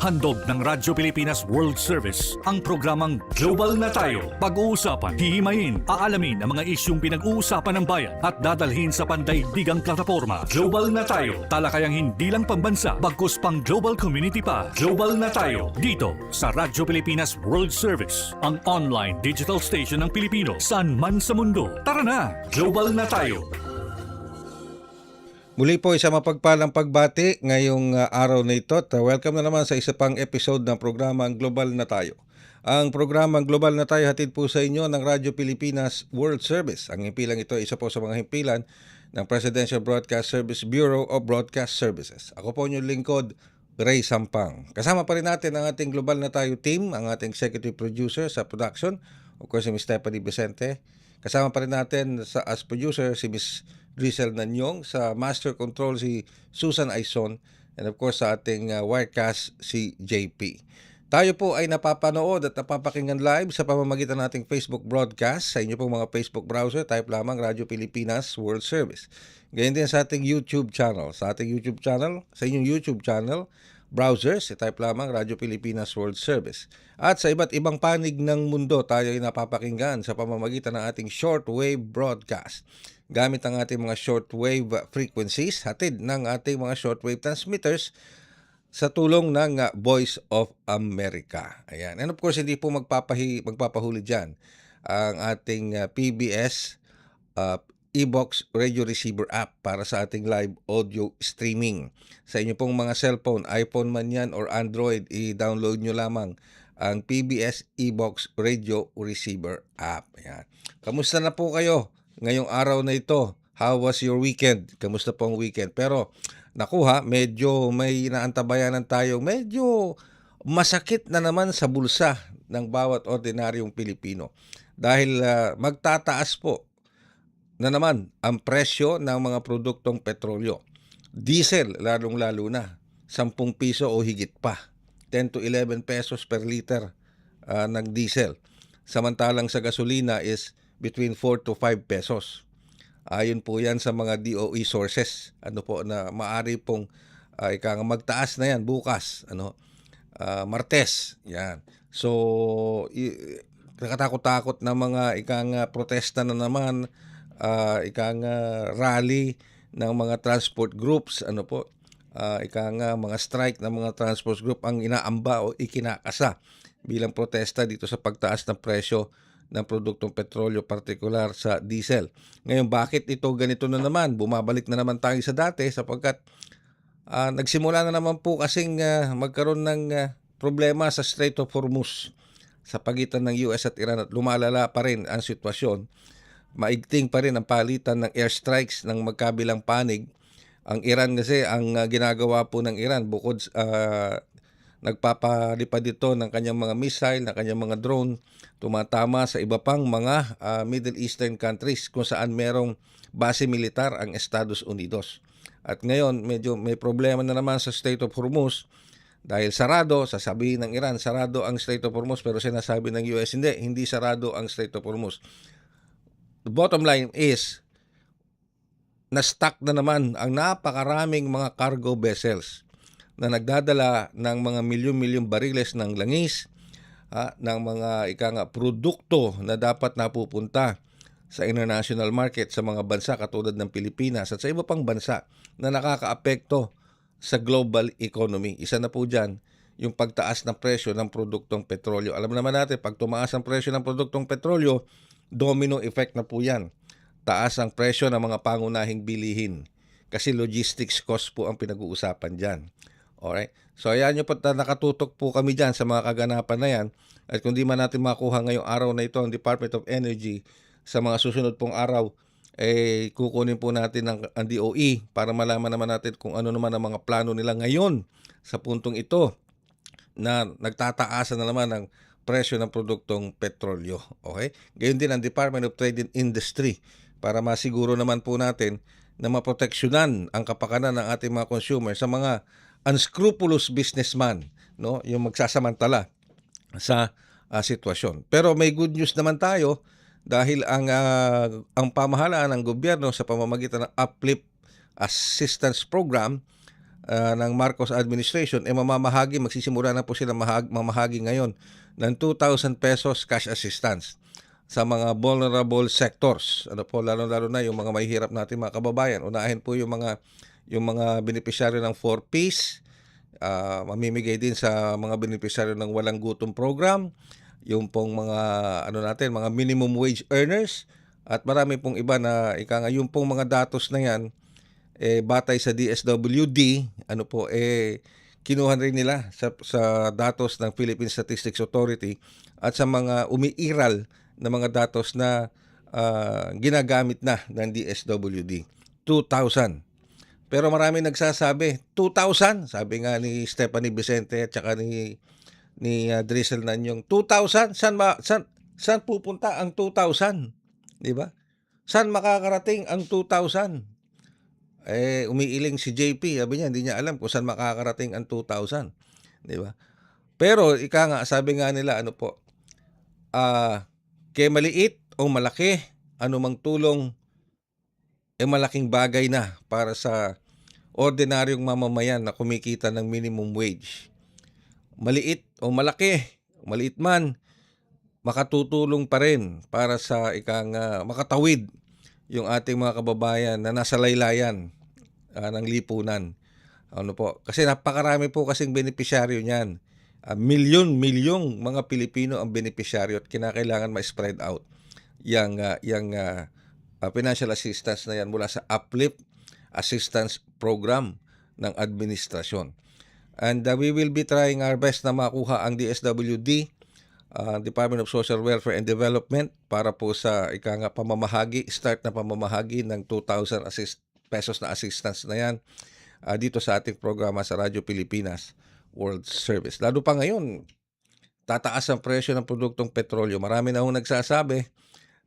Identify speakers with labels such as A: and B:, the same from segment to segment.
A: Handog ng Radyo Pilipinas World Service ang programang Global na Tayo. Pag-uusapan, hihimayin, aalamin ang mga isyung pinag-uusapan ng bayan at dadalhin sa pandaigdigang plataforma. Global na Tayo, talakayang hindi lang pambansa, bagkus pang global community pa. Global na Tayo, dito sa Radyo Pilipinas World Service, ang online digital station ng Pilipino saan man sa mundo. Tara na, Global na Tayo!
B: Muli po isang mapagpalang pagbati ngayong araw na ito at welcome na naman sa isa pang episode ng programang Global na Tayo. Ang programang Global na Tayo hatid po sa inyo ng Radyo Pilipinas World Service. Ang himpilang ito ay isa po sa mga himpilan ng Presidential Broadcast Service Bureau of Broadcast Services. Ako po inyong lingkod, Ray Sampang. Kasama pa rin natin ang ating Global na Tayo team, ang ating executive producer sa production, of course si Ms. Stephanie Vicente. Kasama pa rin natin as producer si Ms. Rizal Nanyong, sa Master Control si Susan Aison, and of course sa ating Wirecast si JP. Tayo po ay napapanood at napapakinggan live sa pamamagitan nating Facebook broadcast. Sa inyo pong mga Facebook browser, type lamang Radyo Pilipinas World Service. Ganyan din sa ating YouTube channel. Sa inyong YouTube channel, browsers, type lamang Radyo Pilipinas World Service. At sa iba't ibang panig ng mundo, tayo ay napapakinggan sa pamamagitan ng ating shortwave broadcast. Gamit ang ating mga shortwave frequencies, hatid ng ating mga shortwave transmitters sa tulong ng Voice of America. Ayan. And of course, hindi po magpapahuli dyan ang ating PBS e-box radio receiver app para sa ating live audio streaming. Sa inyo pong mga cellphone, iPhone man yan or Android, i-download nyo lamang ang PBS e-box radio receiver app. Ayan. Kamusta na po kayo ngayong araw na ito? How was your weekend? Kamusta po ang weekend? Pero nakuha, medyo may naantabayanan tayo, medyo masakit na naman sa bulsa ng bawat ordinaryong Pilipino. Dahil magtataas po na naman ang presyo ng mga produktong petrolyo. Diesel, lalong-lalo na, 10 piso o higit pa. 10 to 11 pesos per liter ng diesel. Samantalang sa gasolina is between 4 to 5 pesos. Ayon po yan sa mga DOE sources. Na maari pong magtaas na yan bukas. Martes. Yan. So, nakatakot-takot na mga protesta na naman, rally ng mga transport groups, mga strike ng mga transport group ang inaamba o ikinakasa bilang protesta dito sa pagtaas ng presyo ng produktong petrolyo, partikular sa diesel. Ngayon, bakit ito ganito na naman? Bumabalik na naman tayo sa dati sapagkat nagsimula na naman po kasing magkaroon ng problema sa Strait of Hormuz sa pagitan ng US at Iran at lumalala pa rin ang sitwasyon. Maigting pa rin ang palitan ng airstrikes ng magkabilang panig. Ang Iran kasi, ang ginagawa po ng Iran, bukod nagpapalipad dito ng kanyang mga missile, ng kanyang mga drone, tumatama sa iba pang mga Middle Eastern countries kung saan merong base militar ang Estados Unidos. At ngayon, medyo may problema na naman sa Strait of Hormuz dahil sarado, sasabihin ng Iran, sarado ang Strait of Hormuz, pero sinasabi ng US, hindi sarado ang Strait of Hormuz. The bottom line is, na-stuck na naman ang napakaraming mga cargo vessels na nagdadala ng mga milyon-milyong bariles ng langis, ng mga produkto na dapat napupunta sa international market sa mga bansa katulad ng Pilipinas at sa iba pang bansa na nakakaapekto sa global economy. Isa na po dyan yung pagtaas ng presyo ng produktong petrolyo. Alam naman natin, pag tumaas ang presyo ng produktong petrolyo, domino effect na po yan. Taas ang presyo ng mga pangunahing bilihin kasi logistics cost po ang pinag-uusapan dyan. Alright? So ayan nyo po, nakatutok po kami dyan sa mga kaganapan na yan. At kung di man natin makuha ngayong araw na ito ang Department of Energy, sa mga susunod pong araw, kukunin po natin ang DOE para malaman naman natin kung ano naman ang mga plano nila ngayon sa puntong ito na nagtataasan na naman ng presyo ng produktong petrolyo. Okay? Gayon din ang Department of Trade and Industry para masiguro naman po natin na maproteksyonan ang kapakanan ng ating mga consumer sa mga unscrupulous businessman, yung magsasamantala sa sitwasyon. Pero may good news naman tayo dahil ang pamahalaan ng gobyerno sa pamamagitan ng Uplift Assistance Program ng Marcos administration, magsisimula na po sila mamahagi ngayon ng 2,000 pesos cash assistance sa mga vulnerable sectors. Ano po, lalo na yung mga mahihirap natin mga kababayan. Unahin po yung mga beneficiaryo ng 4Ps, mamimigay din sa mga beneficiaryo ng walang gutom program, yung pong mga minimum wage earners, at marami pong iba na yung pong mga datos na yan, batay sa DSWD, kinuha rin nila sa datos ng Philippine Statistics Authority at sa mga umiiral na mga datos na ginagamit na ng DSWD. 2,000. Pero marami nagsasabi, 2,000? Sabi nga ni Stephanie Vicente at saka ni Drizzle Nanyong, 2,000? Saan pupunta ang 2,000? Di ba? Saan makakarating ang 2,000? Umiiling si JP, sabi niya, hindi niya alam kung saan makakarating ang 2,000. Di ba? Pero sabi nga nila, kay maliit o malaki, anumang tulong, malaking bagay na para sa ordinaryong mamamayan na kumikita ng minimum wage. Maliit o malaki, maliit man, makatutulong pa rin para sa makatawid yung ating mga kababayan na nasa laylayan ng lipunan. Kasi napakarami po kasing beneficiaryo niyan. Milyon-milyong mga Pilipino ang beneficiaryo at kinakailangan ma-spread out yung financial assistance na yan mula sa Uplift Assistance Program ng administrasyon. And we will be trying our best na makuha ang DSWD, Department of Social Welfare and Development, para po sa start na pamamahagi ng 2,000 pesos na assistance na yan dito sa ating programa sa Radyo Pilipinas World Service. Lalo pa ngayon, tataas ang presyo ng produktong petrolyo. Marami na hong nagsasabi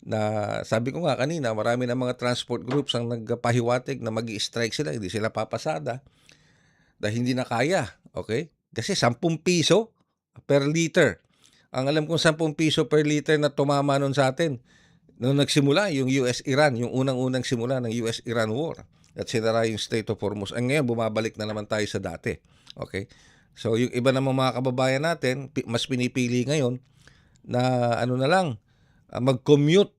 B: na, sabi ko nga kanina, marami na mga transport groups ang nagpahiwatig na mag-i-strike sila, hindi sila papasada dahil hindi na kaya. Okay? Kasi 10 piso per liter. Ang alam kong 10 piso per liter na tumama nun sa atin nung nagsimula yung US-Iran, yung unang-unang simula ng US-Iran war at sinara yung Strait of Hormuz. Ang ngayon, bumabalik na naman tayo sa dati. Okay? So, yung iba namang mga kababayan natin, mas pinipili ngayon na mag-commute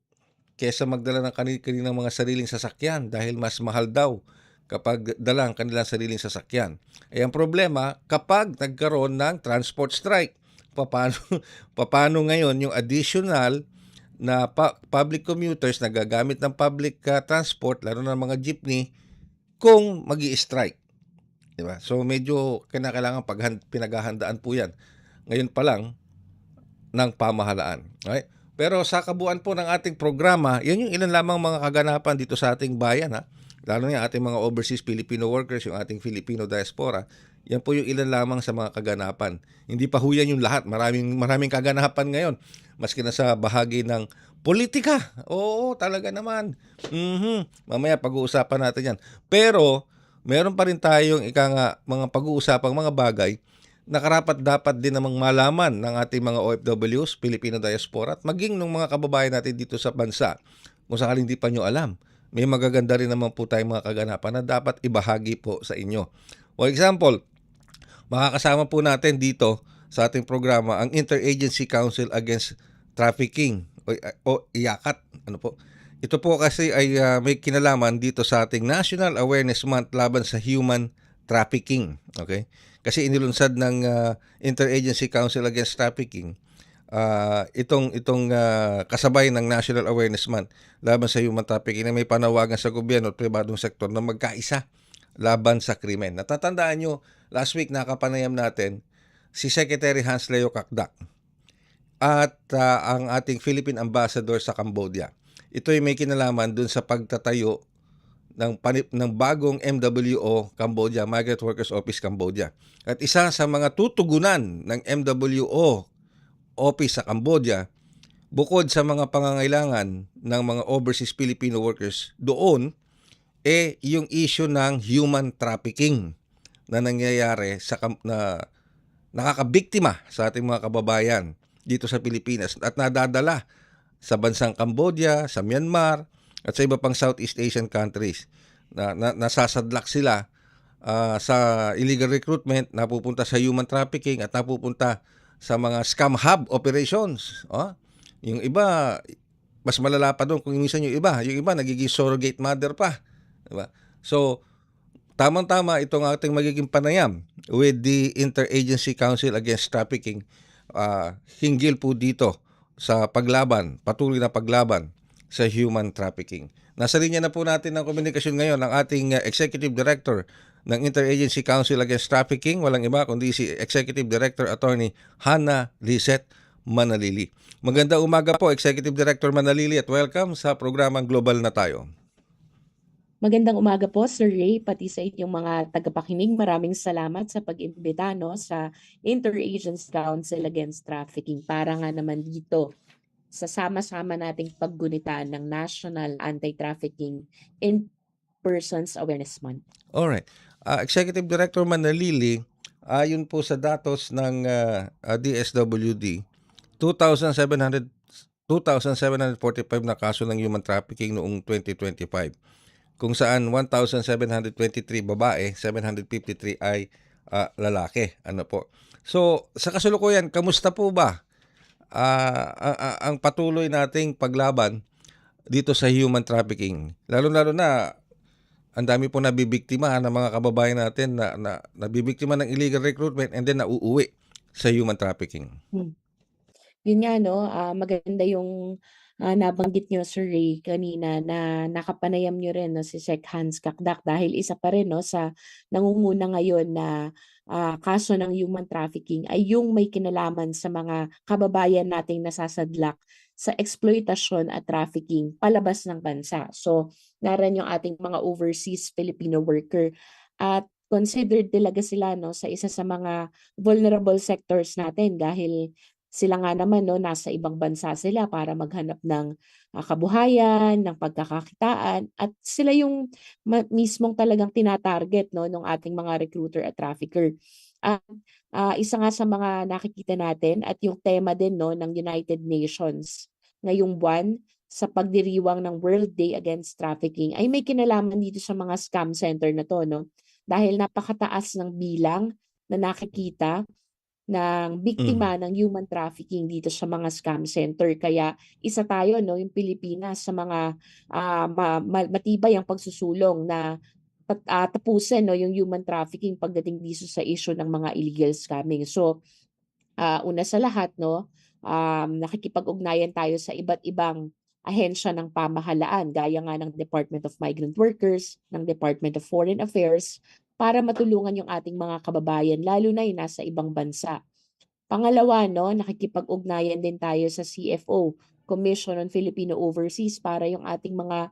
B: kaysa magdala ng kanilang mga sariling sasakyan dahil mas mahal daw kapag dala ang kanilang sariling sasakyan. Ang problema, kapag nagkaroon ng transport strike, paano ngayon yung additional na public commuters na gagamit ng public transport, lalo na mga jeepney, kung magi-strike? Diba? So medyo kinakailangan pinaghahandaan po yan ngayon pa lang ng pamahalaan. Okay? Pero sa kabuuan po ng ating programa, yan yung ilan lamang mga kaganapan dito sa ating bayan. Lalo na yung ating mga overseas Filipino workers, yung ating Filipino diaspora. Yan po yung ilan lamang sa mga kaganapan. Hindi pa huyan yung lahat. Maraming kaganapan ngayon. Maski na sa bahagi ng politika. Oo, talaga naman. Mamaya pag-uusapan natin yan. Pero meron pa rin tayong mga pag-uusapang mga bagay na karapat-dapat din namang malaman ng ating mga OFWs, Filipino diaspora, at maging ng mga kababayan natin dito sa bansa. Kung sakaling di pa nyo alam, may magaganda rin naman po tayong mga kaganapan na dapat ibahagi po sa inyo. For example, makakasama po natin dito sa ating programa ang Interagency Council Against Trafficking o IACAT. Ito po kasi ay may kinalaman dito sa ating National Awareness Month laban sa human trafficking. Okay? Kasi inilunsad ng Interagency Council Against Trafficking itong kasabay ng National Awareness Month laban sa human trafficking na may panawagan sa gobyerno at pribadong sektor na magkaisa laban sa krimen. Natatandaan nyo, last week nakapanayam natin si Secretary Hans Leo Kakdak at ang ating Philippine Ambassador sa Cambodia. Ito ay may kinalaman dun sa pagtatayo ng bagong MWO Cambodia, Migrant Workers Office Cambodia. At isa sa mga tutugunan ng MWO Office sa Cambodia, bukod sa mga pangangailangan ng mga overseas Filipino workers doon, yung issue ng human trafficking na nangyayari na nakakabiktima sa ating mga kababayan dito sa Pilipinas at nadadala sa bansang Cambodia, sa Myanmar, at sa iba pang Southeast Asian countries na nasasadlak sila sa illegal recruitment, napupunta sa human trafficking at napupunta sa mga scam hub operations. Yung iba, mas malala pa doon kung minsan yung iba nagiging surrogate mother pa. Diba? So, tamang-tama itong ating magiging panayam with the Interagency Council Against Trafficking hinggil po dito sa patuloy na paglaban sa human trafficking. Nasa linya na po natin ng komunikasyon ngayon ang ating Executive Director ng Interagency Council Against Trafficking, walang iba kundi si Executive Director Attorney Hannah Lizette Manalili. Magandang umaga po, Executive Director Manalili, at welcome sa programang Global na Tayo.
C: Magandang umaga po, Sir Ray, pati sa inyong mga tagapakinig. Maraming salamat sa pag-imbita sa Interagency Council Against Trafficking para nga naman dito sa sama-sama nating paggunitan ng National Anti-Trafficking in Persons Awareness Month.
B: Alright. Executive Director Manalili, ayon po sa datos ng DSWD, 2,745 na kaso ng human trafficking noong 2025. Kung saan 1,723 babae, 753 ay lalaki. Ano po? So, sa kasalukuyan, kamusta po ba ang patuloy nating paglaban dito sa human trafficking? Lalo-lalo na, ang dami po nabibiktima ng mga kababayan natin na nabibiktima ng illegal recruitment and then nauuwi sa human trafficking.
C: Yun nga, maganda yung nabanggit nyo, Sir Ray, kanina na nakapanayam nyo rin si Sec Hans Kakdak dahil isa pa rin sa nangunguna ngayon na kaso ng human trafficking ay yung may kinalaman sa mga kababayan nating nasasadlak sa exploitasyon at trafficking palabas ng bansa. So, naran yung ating mga overseas Filipino worker at considered talaga sila sa isa sa mga vulnerable sectors natin dahil sila nga naman nasa ibang bansa sila para maghanap ng kabuhayan, ng pagkakakitaan at sila yung mismong talagang tinatarget ng ating mga recruiter at trafficker. At isa nga sa mga nakikita natin at yung tema din ng United Nations ngayong buwan sa pagdiriwang ng World Day Against Trafficking ay may kinalaman dito sa mga scam center na to dahil napakataas ng bilang na nakikita ng biktima ng human trafficking dito sa mga scam center. Kaya isa tayo yung Pilipinas sa mga matibay ang pagsusulong na tapusin yung human trafficking pagdating dito sa issue ng mga illegal scamming. So una sa lahat nakikipag-ugnayan tayo sa iba't ibang ahensya ng pamahalaan gaya nga ng Department of Migrant Workers, ng Department of Foreign Affairs para matulungan yung ating mga kababayan lalo na yung nasa ibang bansa. Pangalawa, nakikipag-ugnayan din tayo sa CFO, Commission on Filipino Overseas para yung ating mga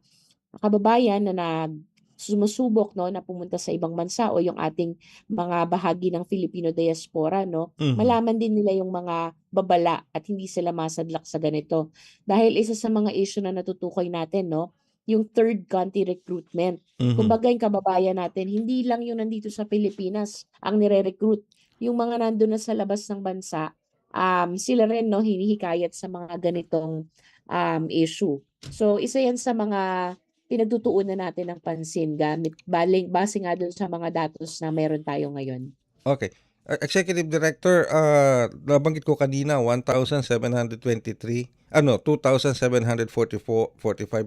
C: kababayan na sumusubok na pumunta sa ibang bansa o yung ating mga bahagi ng Filipino diaspora malaman din nila yung mga babala at hindi sila masadlak sa ganito. Dahil isa sa mga issue na natutukoy natin yung third country recruitment. Kumbaga yung kababayan natin, hindi lang yung nandito sa Pilipinas ang nire-recruit. Yung mga nandun na sa labas ng bansa, sila rin hinihikayat sa mga ganitong issue. So isa yan sa mga pinagtutuunan natin ng pansin base nga dun sa mga datos na meron tayo ngayon.
B: Okay. Executive Director, nabanggit ko kanina 2,745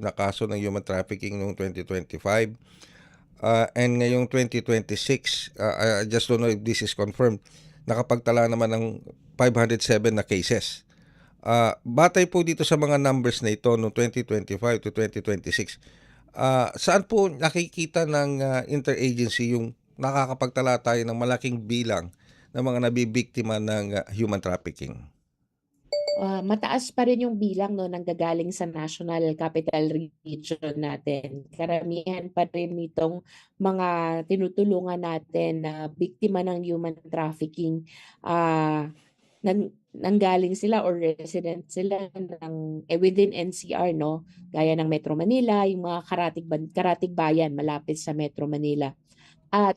B: na kaso ng human trafficking noong 2025. And ngayong 2026, I just don't know if this is confirmed, nakapagtala naman ng 507 na cases. Batay po dito sa mga numbers na ito noong 2025 to 2026, saan po nakikita ng interagency yung nakakapagtala tayo ng malaking bilang ng mga nabibiktima ng human trafficking?
C: Mataas pa rin yung bilang nanggagaling sa National Capital Region natin. Karamihan pa rin nitong mga tinutulungan natin na biktima ng human trafficking nanggaling sila or resident sila within NCR gaya ng Metro Manila, yung mga karatig bayan malapit sa Metro Manila. At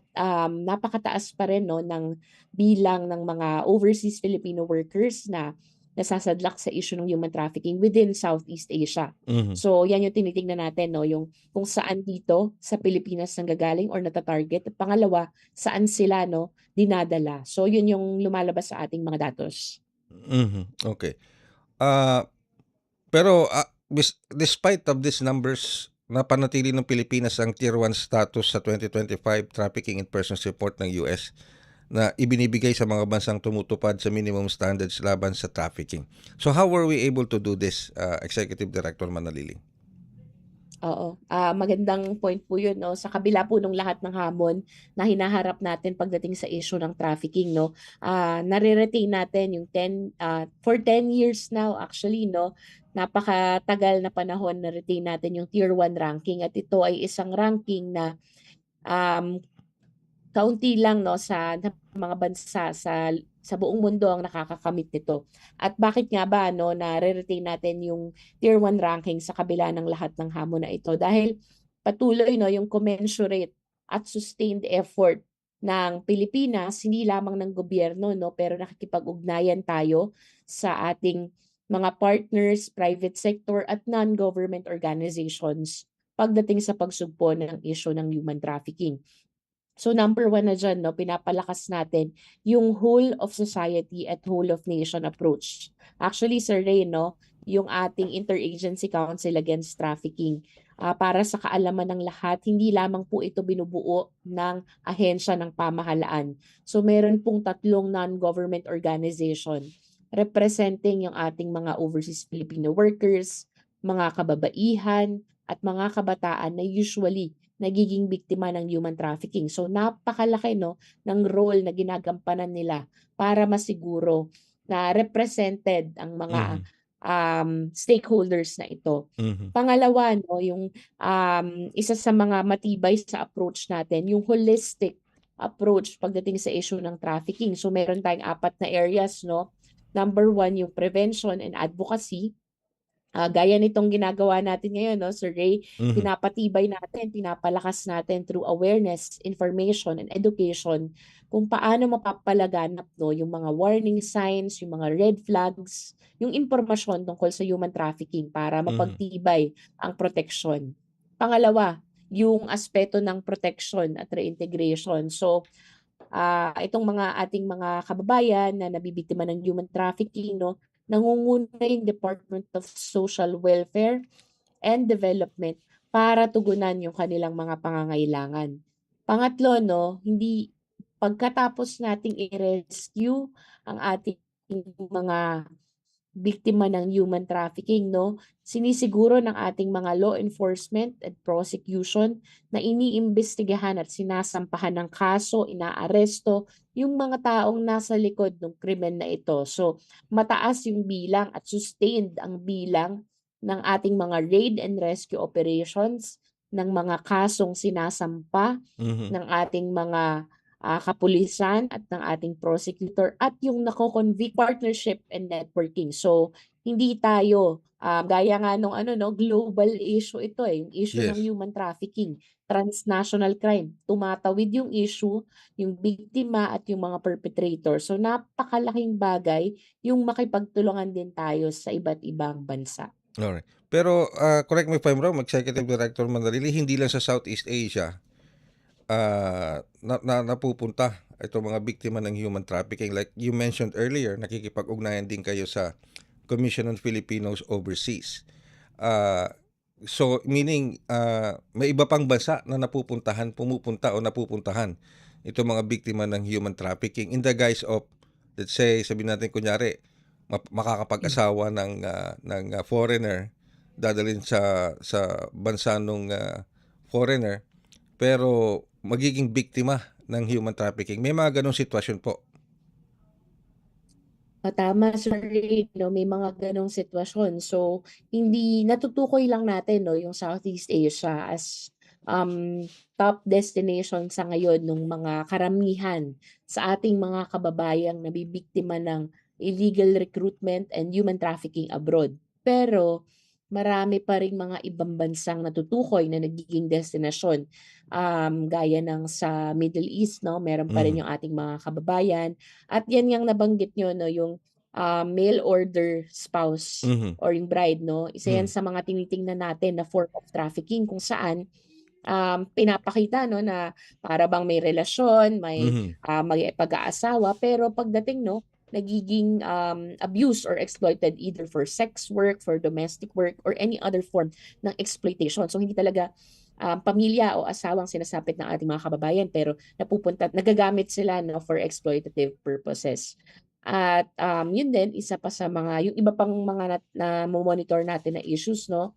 C: napakataas pa rin ng bilang ng mga overseas Filipino workers na nasasadlak sa issue ng human trafficking within Southeast Asia.
B: Mhm.
C: So yan yung tinitingnan natin, no, yung kung saan dito sa Pilipinas nanggagaling or nata-target. At pangalawa, saan sila, no, dinadala. So yun yung lumalabas sa ating mga datos.
B: Okay. Ah, pero, despite of these numbers, napanatili ng Pilipinas ang Tier 1 status sa 2025 Trafficking in Persons Report ng US na ibinibigay sa mga bansang tumutupad sa minimum standards laban sa trafficking. So how were we able to do this, Executive Director Manaliling?
C: Oo, magandang point po 'yun 'no, sa kabila po nung lahat ng hamon na hinaharap natin pagdating sa issue ng trafficking 'no, nare-retain natin yung for 10 years now actually 'no, napakatagal na panahon na-retain natin yung Tier 1 ranking at ito ay isang ranking na, um, kaunti lang 'no sa mga bansa sa buong mundo ang nakakakamit nito. At bakit nga ba 'no nare-retain natin yung Tier 1 ranking sa kabila ng lahat ng hamon na ito? Dahil patuloy 'no yung commensurate at sustained effort ng Pilipinas, hindi lamang ng gobyerno 'no, pero nakikipag-ugnayan tayo sa ating mga partners, private sector at non-government organizations pagdating sa pagsugpo ng issue ng human trafficking. So number 1 na diyan 'no, pinapalakas natin yung whole of society at whole of nation approach. Actually Sir Ray 'no, yung ating Interagency Council Against Trafficking, para sa kaalaman ng lahat, hindi lamang po ito binubuo ng ahensya ng pamahalaan. So meron pong 3 non-government organization representing yung ating mga overseas Filipino workers, mga kababaihan, at mga kabataan na usually nagiging biktima ng human trafficking. So napakalaki 'no ng role na ginagampanan nila para masiguro na represented ang mga,
B: Mhm,
C: stakeholders na ito.
B: mhm,
C: Pangalawa 'no, yung, isa sa mga matibay sa approach natin yung holistic approach pagdating sa issue ng trafficking. So meron tayong 4 na areas 'no. Number 1 yung prevention and advocacy. Gaya nitong ginagawa natin ngayon 'no, Sir Ray,
B: mhm,
C: pinapatibay natin, pinapalakas natin through awareness, information, and education kung paano mapapalaganap 'no, yung mga warning signs, yung mga red flags, yung impormasyon tungkol sa human trafficking para
B: mhm,
C: mapagtibay ang proteksyon. Pangalawa, yung aspeto ng protection at reintegration. So, itong mga ating mga kababayan na nabibiktima ng human trafficking 'no, nangunguna yung Department of Social Welfare and Development para tugunan yung kanilang mga pangangailangan. Pangatlo 'no, hindi pagkatapos nating i-rescue ang ating mga biktima ng human trafficking 'no, sinisiguro ng ating mga law enforcement and prosecution na iniimbestigahan at sinasampahan ng kaso, inaaresto yung mga taong nasa likod ng krimen na ito. So, mataas yung bilang at sustained ang bilang ng ating mga raid and rescue operations, ng mga kasong sinasampa
B: mhm.
C: ng ating mga kapulisan at ng ating prosecutor at yung nako-convict partnership and networking. So, hindi tayo, gaya nga nung ano 'no, global issue ito, yung issue ng
B: Yes.
C: human trafficking, transnational crime. Tumatawid yung issue, yung biktima at yung mga perpetrator. So, napakalaking bagay yung makipagtulungan din tayo sa iba't ibang bansa.
B: Alright. Pero, correct me if I'm wrong, Executive Director Mandarili, hindi lang sa Southeast Asia, napupunta itong mga biktima ng human trafficking. Like you mentioned earlier, nakikipag-ugnayan din kayo sa Commission on Filipinos Overseas. Ah, so meaning, may iba pang bansa na pumupunta o napupuntahan itong mga biktima ng human trafficking in the guise of, let's say, sabihin natin kunyari, makakapag-asawa ng foreigner, dadalhin sa bansa nung foreigner, pero magiging biktima ng human trafficking. May mga gano'ng sitwasyon po.
C: Tama Sir Ray 'no, may mga gano'ng sitwasyon. So, hindi natutukoy lang natin 'no, yung Southeast Asia as, top destination sa ngayon nung mga karamihan sa ating mga kababayang nabibiktima ng illegal recruitment and human trafficking abroad. Pero marami pa ring mga ibang bansang natutukoy na nagiging destinasyon, gaya ng sa Middle East 'no, meron pa rin
B: Mhm,
C: yung ating mga kababayan at yan ngang nabanggit niyo 'no, yung mail order spouse
B: Mhm.
C: or yung bride, no? Isa yan
B: Mhm.
C: sa mga tinitingnan natin na form of trafficking kung saan pinapakita, no, na para bang may relasyon,
B: Mhm.
C: may pag-aasawa, pero pagdating, no, nagiging abused or exploited either for sex work, for domestic work, or any other form ng exploitation. So hindi talaga pamilya o asawang sinasapit ng ating mga kababayan, pero nagagamit sila, no, for exploitative purposes. At yun din, isa pa sa mga, yung iba pang mga na monitor natin na issues, no,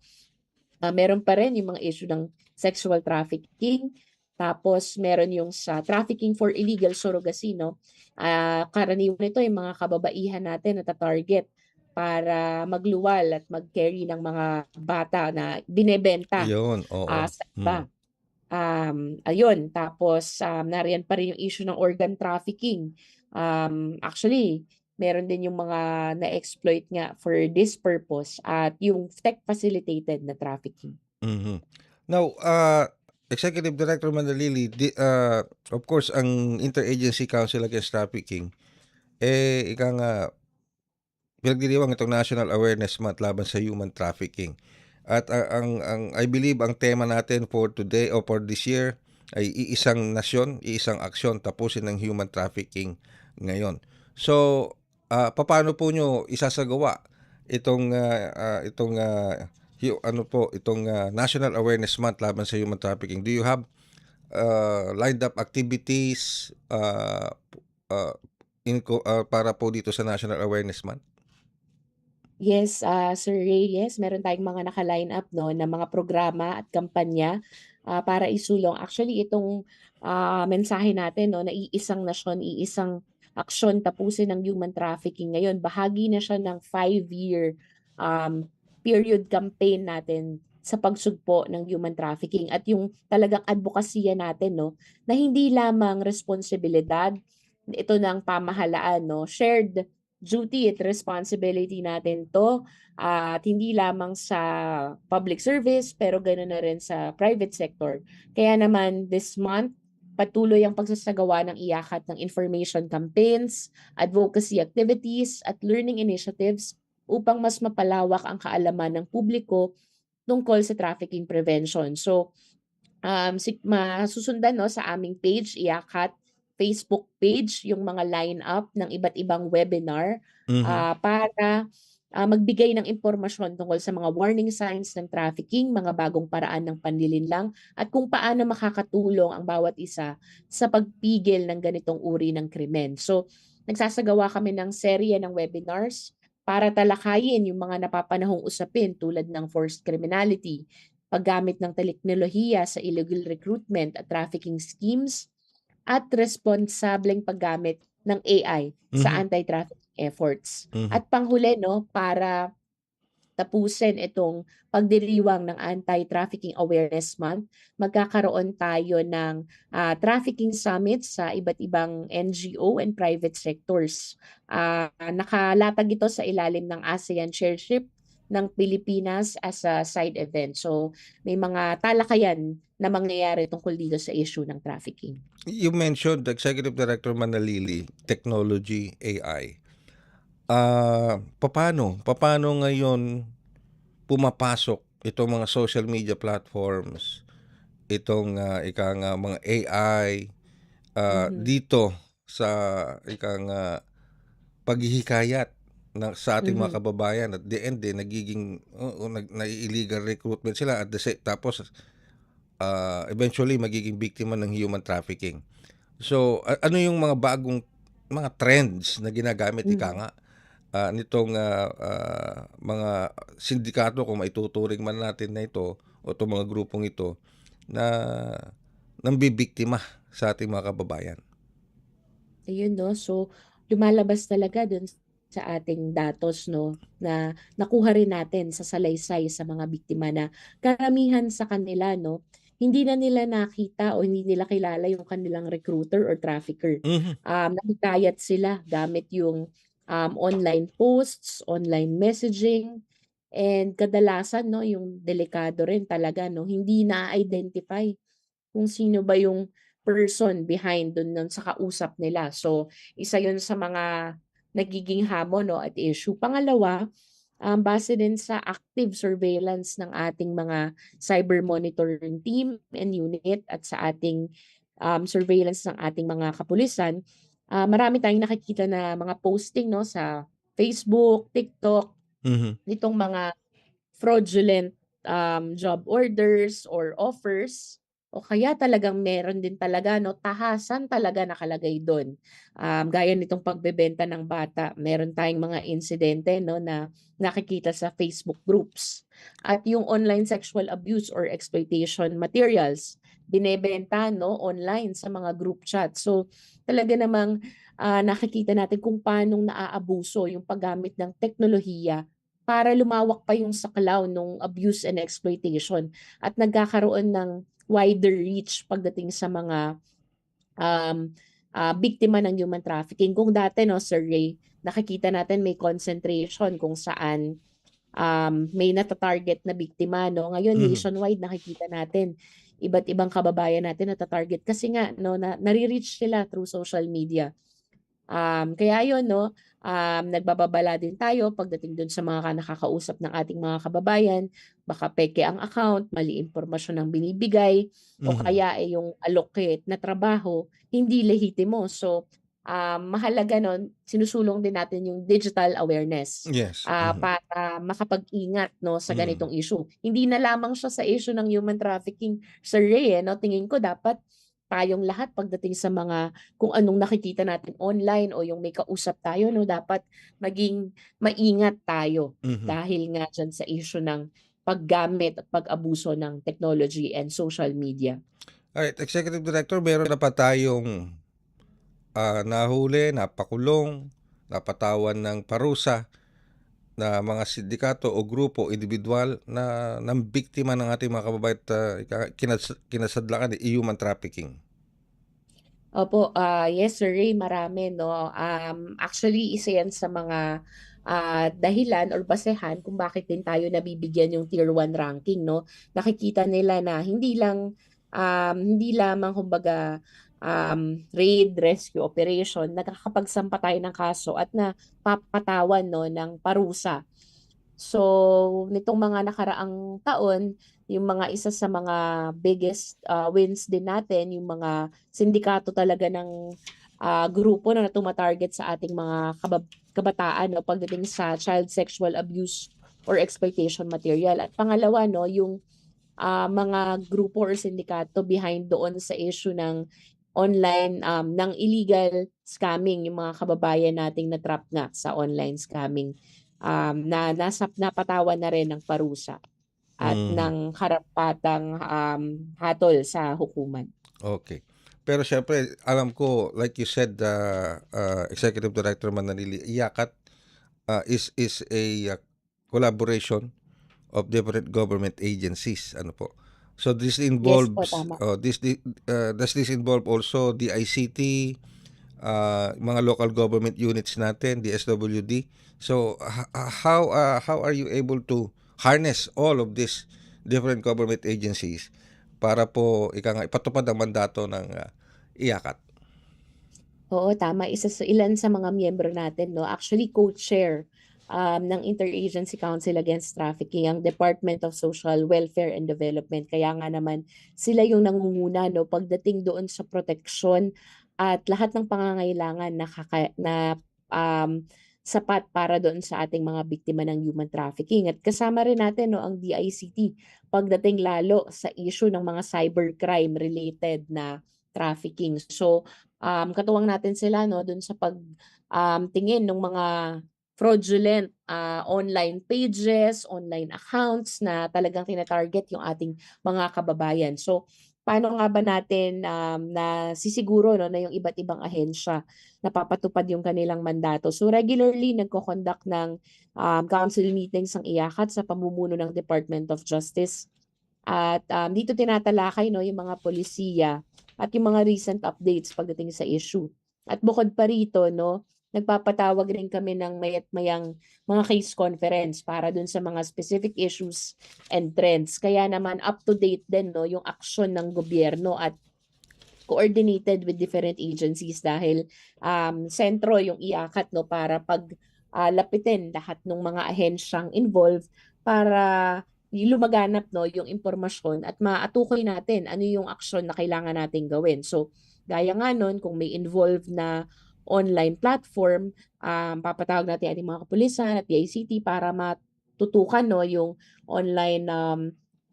C: meron pa rin yung mga issue ng sexual trafficking, tapos meron yung sa trafficking for illegal surrogacy, no? Karaniwan nito yung mga kababaihan natin na target para magluwal at mag-carry ng mga bata na binebenta
B: Ayun, oo.
C: sa iba.
B: Mhm.
C: Ayun, tapos nariyan pa rin yung issue ng organ trafficking. Actually, meron din yung mga na-exploit nga for this purpose at yung tech facilitated na trafficking.
B: Mhm. Now, Executive Director Manalili, of course, ang Interagency Council Against Trafficking, ika nga, pinagdiriwang itong National Awareness Month laban sa human trafficking. At I believe ang tema natin for today o for this year ay iisang nasyon, iisang aksyon, tapusin ng human trafficking ngayon. So, paano po nyo isasagawa itong National Awareness Month laban sa human trafficking? Do you have lined up activities para po dito sa National Awareness Month?
C: Yes, Sir Ray, yes, meron tayong mga naka-line up, no, na mga programa at kampanya para isulong. Actually, itong mensahe natin, no, na iisang nasyon, iisang aksyon tapusin ng human trafficking ngayon, bahagi na siya ng 5-year um, period campaign natin sa pagsugpo ng human trafficking at yung talagang advokasya natin, no, na hindi lamang responsibilidad ito ng pamahalaan, no, shared duty at responsibility natin 'to, at hindi lamang sa public service pero gano'n na rin sa private sector. Kaya naman this month, patuloy ang pagsasagawa ng iyakat ng information campaigns, advocacy activities at learning initiatives upang mas mapalawak ang kaalaman ng publiko tungkol sa trafficking prevention. So, masusundan, no, sa aming page, Iyakat Facebook page, yung mga line-up ng iba't ibang webinar
B: Mhm.
C: para magbigay ng impormasyon tungkol sa mga warning signs ng trafficking, mga bagong paraan ng panlilinlang, at kung paano makakatulong ang bawat isa sa pagpigil ng ganitong uri ng krimen. So, nagsasagawa kami ng serye ng webinars para talakayin yung mga napapanahong usapin tulad ng forced criminality, paggamit ng teknolohiya sa illegal recruitment at trafficking schemes, at responsableng paggamit ng AI sa
B: Mhm.
C: anti-trafficking efforts.
B: Mhm.
C: At panghuli, no, para tapusin itong pagdiriwang ng Anti-Trafficking Awareness Month, magkakaroon tayo ng trafficking summit sa iba't ibang NGO and private sectors. Nakalatag ito sa ilalim ng ASEAN Chairship ng Pilipinas as a side event. So, may mga talakayan na mangyayari tungkol dito sa issue ng trafficking.
B: You mentioned, Executive Director Manalili, technology, AI. Papaano ngayon pumapasok itong mga social media platforms, itong, ika nga mga AI,
C: Mhm.
B: dito sa ika nga paghihikayat sa ating mga
C: Mhm.
B: kababayan, at the end, nagiging oo, nai-illegal recruitment sila at tapos, eventually magiging biktima ng human trafficking. So, ano yung mga bagong mga trends na ginagamit, ika
C: Mhm.
B: nga, nitong, mga sindikato, kung maituturing man natin na ito o itong mga grupong ito na nambibiktima sa ating mga kababayan?
C: Ayun, 'no. So, lumalabas talaga dun sa ating datos, 'no, na nakuha rin natin sa salaysay sa mga biktima na karamihan sa kanila, 'no, hindi na nila nakita o hindi nila kilala yung kanilang recruiter or trafficker.
B: Mhm.
C: Nahikayat sila gamit yung online posts, online messaging, and kadalasan, 'no, yung delikado rin talaga, 'no, hindi na-identify kung sino ba yung person behind dun sa kausap nila. So, isa yun sa mga nagiging hamon 'no at issue. Pangalawa, base din sa active surveillance ng ating mga cyber monitoring team and unit at sa ating, surveillance ng ating mga kapulisan, marami tayong nakikita na mga posting 'no sa Facebook, TikTok,
B: Mhm.
C: nitong mga fraudulent, job orders or offers o kaya talagang meron din talaga 'no, tahasan talaga nakalagay dun. Gaya nitong pagbebenta ng bata, meron tayong mga insidente 'no, na nakikita sa Facebook groups. At yung online sexual abuse or exploitation materials, binebenta 'no, online sa mga group chat. So, talaga namang, nakikita natin kung paanong naaabuso yung paggamit ng teknolohiya para lumawak pa yung saklaw nung abuse and exploitation at nagkakaroon ng wider reach pagdating sa mga, biktima ng human trafficking. Kung dati 'no, Sir Ray, nakikita natin may concentration kung saan, may nata-target na biktima 'no. Ngayon
B: Mhm.
C: nationwide nakikita natin iba't ibang kababayan natin nata-target kasi nga 'no, na nare-reach sila through social media. Kaya yun 'no, nagbababala din tayo pagdating dun sa mga nakakausap ng ating mga kababayan. Baka peke ang account, mali impormasyon ang binibigay o
B: Mhm.
C: kaya, yung allocate na trabaho hindi lehitimo. So, mahalaga nun sinusulong din natin yung digital awareness,
B: Yes. Mhm.
C: para makapag-ingat 'no sa
B: Mhm.
C: ganitong issue. Hindi na lamang siya sa issue ng human trafficking, Sir Ray, 'no. Tingin ko dapat tayong lahat pagdating sa mga kung anong nakikita natin online o yung may kausap tayo 'no, dapat maging maingat tayo
B: Mhm.
C: dahil nga diyan sa issue ng paggamit at pag-abuso ng technology and social media.
B: Alright, Executive Director, meron na pa tayong, nahuli, napakulong, napatawan ng parusa na mga sindikato o grupo, individual na nambiktima ng ating mga kababayan at, kinasadlakan, human trafficking.
C: Opo, yes Sir Ray, marami 'no. Actually isa 'yan sa mga, dahilan or basehan kung bakit din tayo nabibigyan yung Tier 1 ranking 'no. Nakikita nila na hindi lamang kumbaga, raid, rescue operation, nakakapagsampa tayo ng kaso at napapatawan 'no ng parusa. So, nitong mga nakaraang taon, yung mga isa sa mga biggest, wins din natin, yung mga sindikato talaga ng, grupo na tuma-target sa ating mga kabataan 'no, pagdating sa child sexual abuse or exploitation material. At pangalawa 'no, yung, mga grupo or sindikato behind doon sa issue ng online, ng illegal scamming, yung mga kababayan nating na-trap nga sa online scamming, na napatawan na rin ng parusa at
B: Mhm.
C: ng karapatang, hatol sa hukuman.
B: Okay. Pero siyempre alam ko, like you said, Executive Director Manalili, IACAT, is a, collaboration of different government agencies, ano po. So this
C: Yes po,
B: involves,
C: tama.
B: does this involve also the ICT, mga local government units natin, the SWD? So how are you able to harness all of these different government agencies para po ika nga ipatupad ang mandato ng, IACAT?
C: Oo, tama. Isa sa ilan sa mga miyembro natin 'no, actually co-chair, ng Interagency Council Against Trafficking ang Department of Social Welfare and Development. Kaya nga naman sila yung nangunguna 'no, pagdating doon sa proteksyon at lahat ng pangangailangan na, sapat para doon sa ating mga biktima ng human trafficking. At kasama rin natin 'no, ang DICT pagdating lalo sa issue ng mga cybercrime related na trafficking. So, katuwang natin sila 'no dun sa tingin ng mga fraudulent, online pages, online accounts na talagang tina-target yung ating mga kababayan. So, paano nga ba natin, nasisiguro 'no na yung iba't ibang ahensya napapatupad yung kanilang mandato? So, regularly nagko-conduct ng, council meetings ang IACAT sa pamumuno ng Department of Justice at, dito tinatalakay 'no yung mga polisiya at yung mga recent updates pagdating sa issue. At bukod pa rito 'no, nagpapatawag rin kami ng maya't-mayang mga case conference para dun sa mga specific issues and trends. Kaya naman up to date din 'no yung aksyon ng gobyerno at coordinated with different agencies dahil sentro yung iakat no para pag lapitin lahat ng mga ahensyang involved para lumaganap no yung impormasyon at maatukoy natin ano yung aksyon na kailangan nating gawin. So gaya nga nun, kung may involved na online platform, papatawag natin ating mga kapulisan at DICT para matutukan no yung online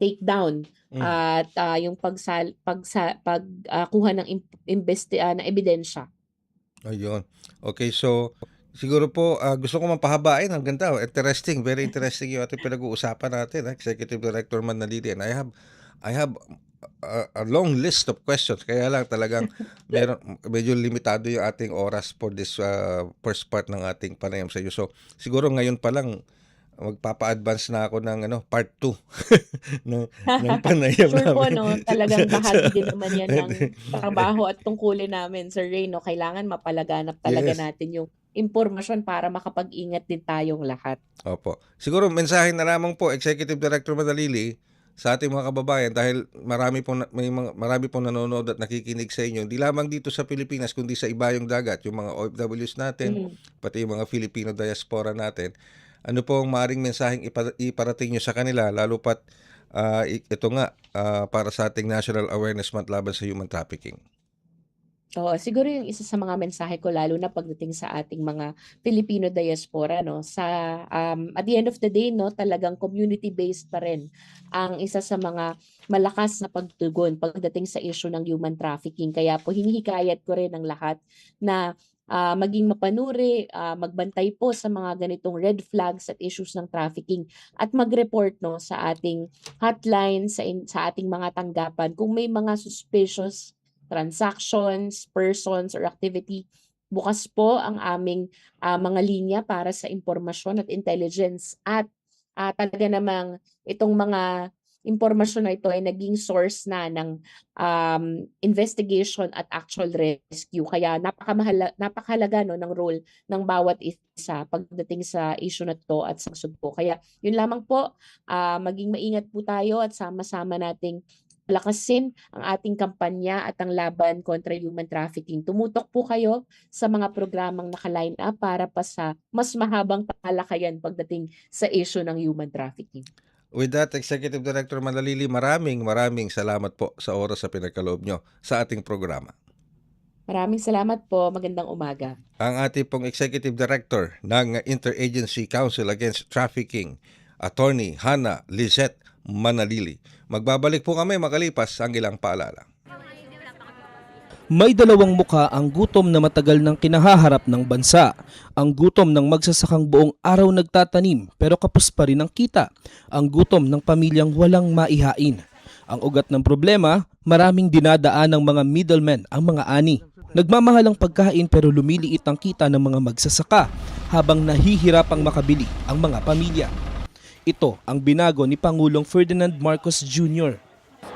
C: takedown at yung pagkuha ng ng ebidensya.
B: Ayun. Okay, so siguro po gusto ko mapahabain. Ang ganda. Interesting. Very interesting yung ating pinag-uusapan natin. Executive Director Manalili. And I have a long list of questions. Kaya lang talagang medyo limitado yung ating oras for this first part ng ating panayam sa iyo. So siguro ngayon pa lang magpapa-advance na ako ng part 2 ng panayam
C: Sure po,
B: namin.
C: no? Talagang bahagi din naman yan ng trabaho at tungkulin namin, Sir Ray, no? Kailangan mapalaganap talaga
B: Yes.
C: natin yung impormasyon para makapag-ingat din tayong lahat.
B: Opo. Siguro mensahe na lamang po, Executive Director Madalili, sa ating mga kababayan dahil marami pong nanonood at nakikinig sa inyo, hindi lamang dito sa Pilipinas kundi sa ibayong dagat, yung mga OFWs natin, pati yung mga Filipino diaspora natin. Ano po ang maaaring mensaheng iparating nyo sa kanila, lalo pat ito nga para sa ating National Awareness Month laban sa human trafficking?
C: Oo, siguro yung isa sa mga mensahe ko lalo na pagdating sa ating mga Filipino diaspora no sa at the end of the day no talagang community-based pa rin ang isa sa mga malakas na pagtugon pagdating sa issue ng human trafficking. Kaya po hinihikayat ko rin ang lahat na maging mapanuri, magbantay po sa mga ganitong red flags at issues ng trafficking at mag-report no sa ating hotline sa ating mga tanggapan kung may mga suspicious transactions, persons, or activity. Bukas po ang aming mga linya para sa impormasyon at intelligence at talaga namang itong mga impormasyon na ito ay naging source na ng investigation at actual rescue. Kaya napakahalaga no, ng role ng bawat isa pagdating sa issue na ito at sangsod po. Kaya yun lamang po, maging maingat po tayo at sama-sama nating palakasin ang ating kampanya at ang laban kontra human trafficking. Tumutok po kayo sa mga programang naka-line up para pa sa mas mahabang talakayan pagdating sa issue ng human trafficking.
B: With that, Executive Director Manalili, maraming salamat po sa oras sa pinagkaloob nyo sa ating programa.
C: Maraming salamat po. Magandang umaga.
B: Ang ating pong Executive Director ng Interagency Council Against Trafficking, Attorney Hannah Lizette Manalili. Magbabalik po kami makalipas ang ilang paalala.
D: May dalawang mukha ang gutom na matagal nang kinahaharap ng bansa. Ang gutom ng magsasakang buong araw nagtatanim pero kapos pa rin ang kita. Ang gutom ng pamilyang walang maihain. Ang ugat ng problema, maraming dinadaan ng mga middlemen ang mga ani. Nagmamahal ang pagkain pero lumiliit ang kita ng mga magsasaka habang nahihirapang makabili ang mga pamilya. Ito ang binago ni Pangulong Ferdinand Marcos Jr.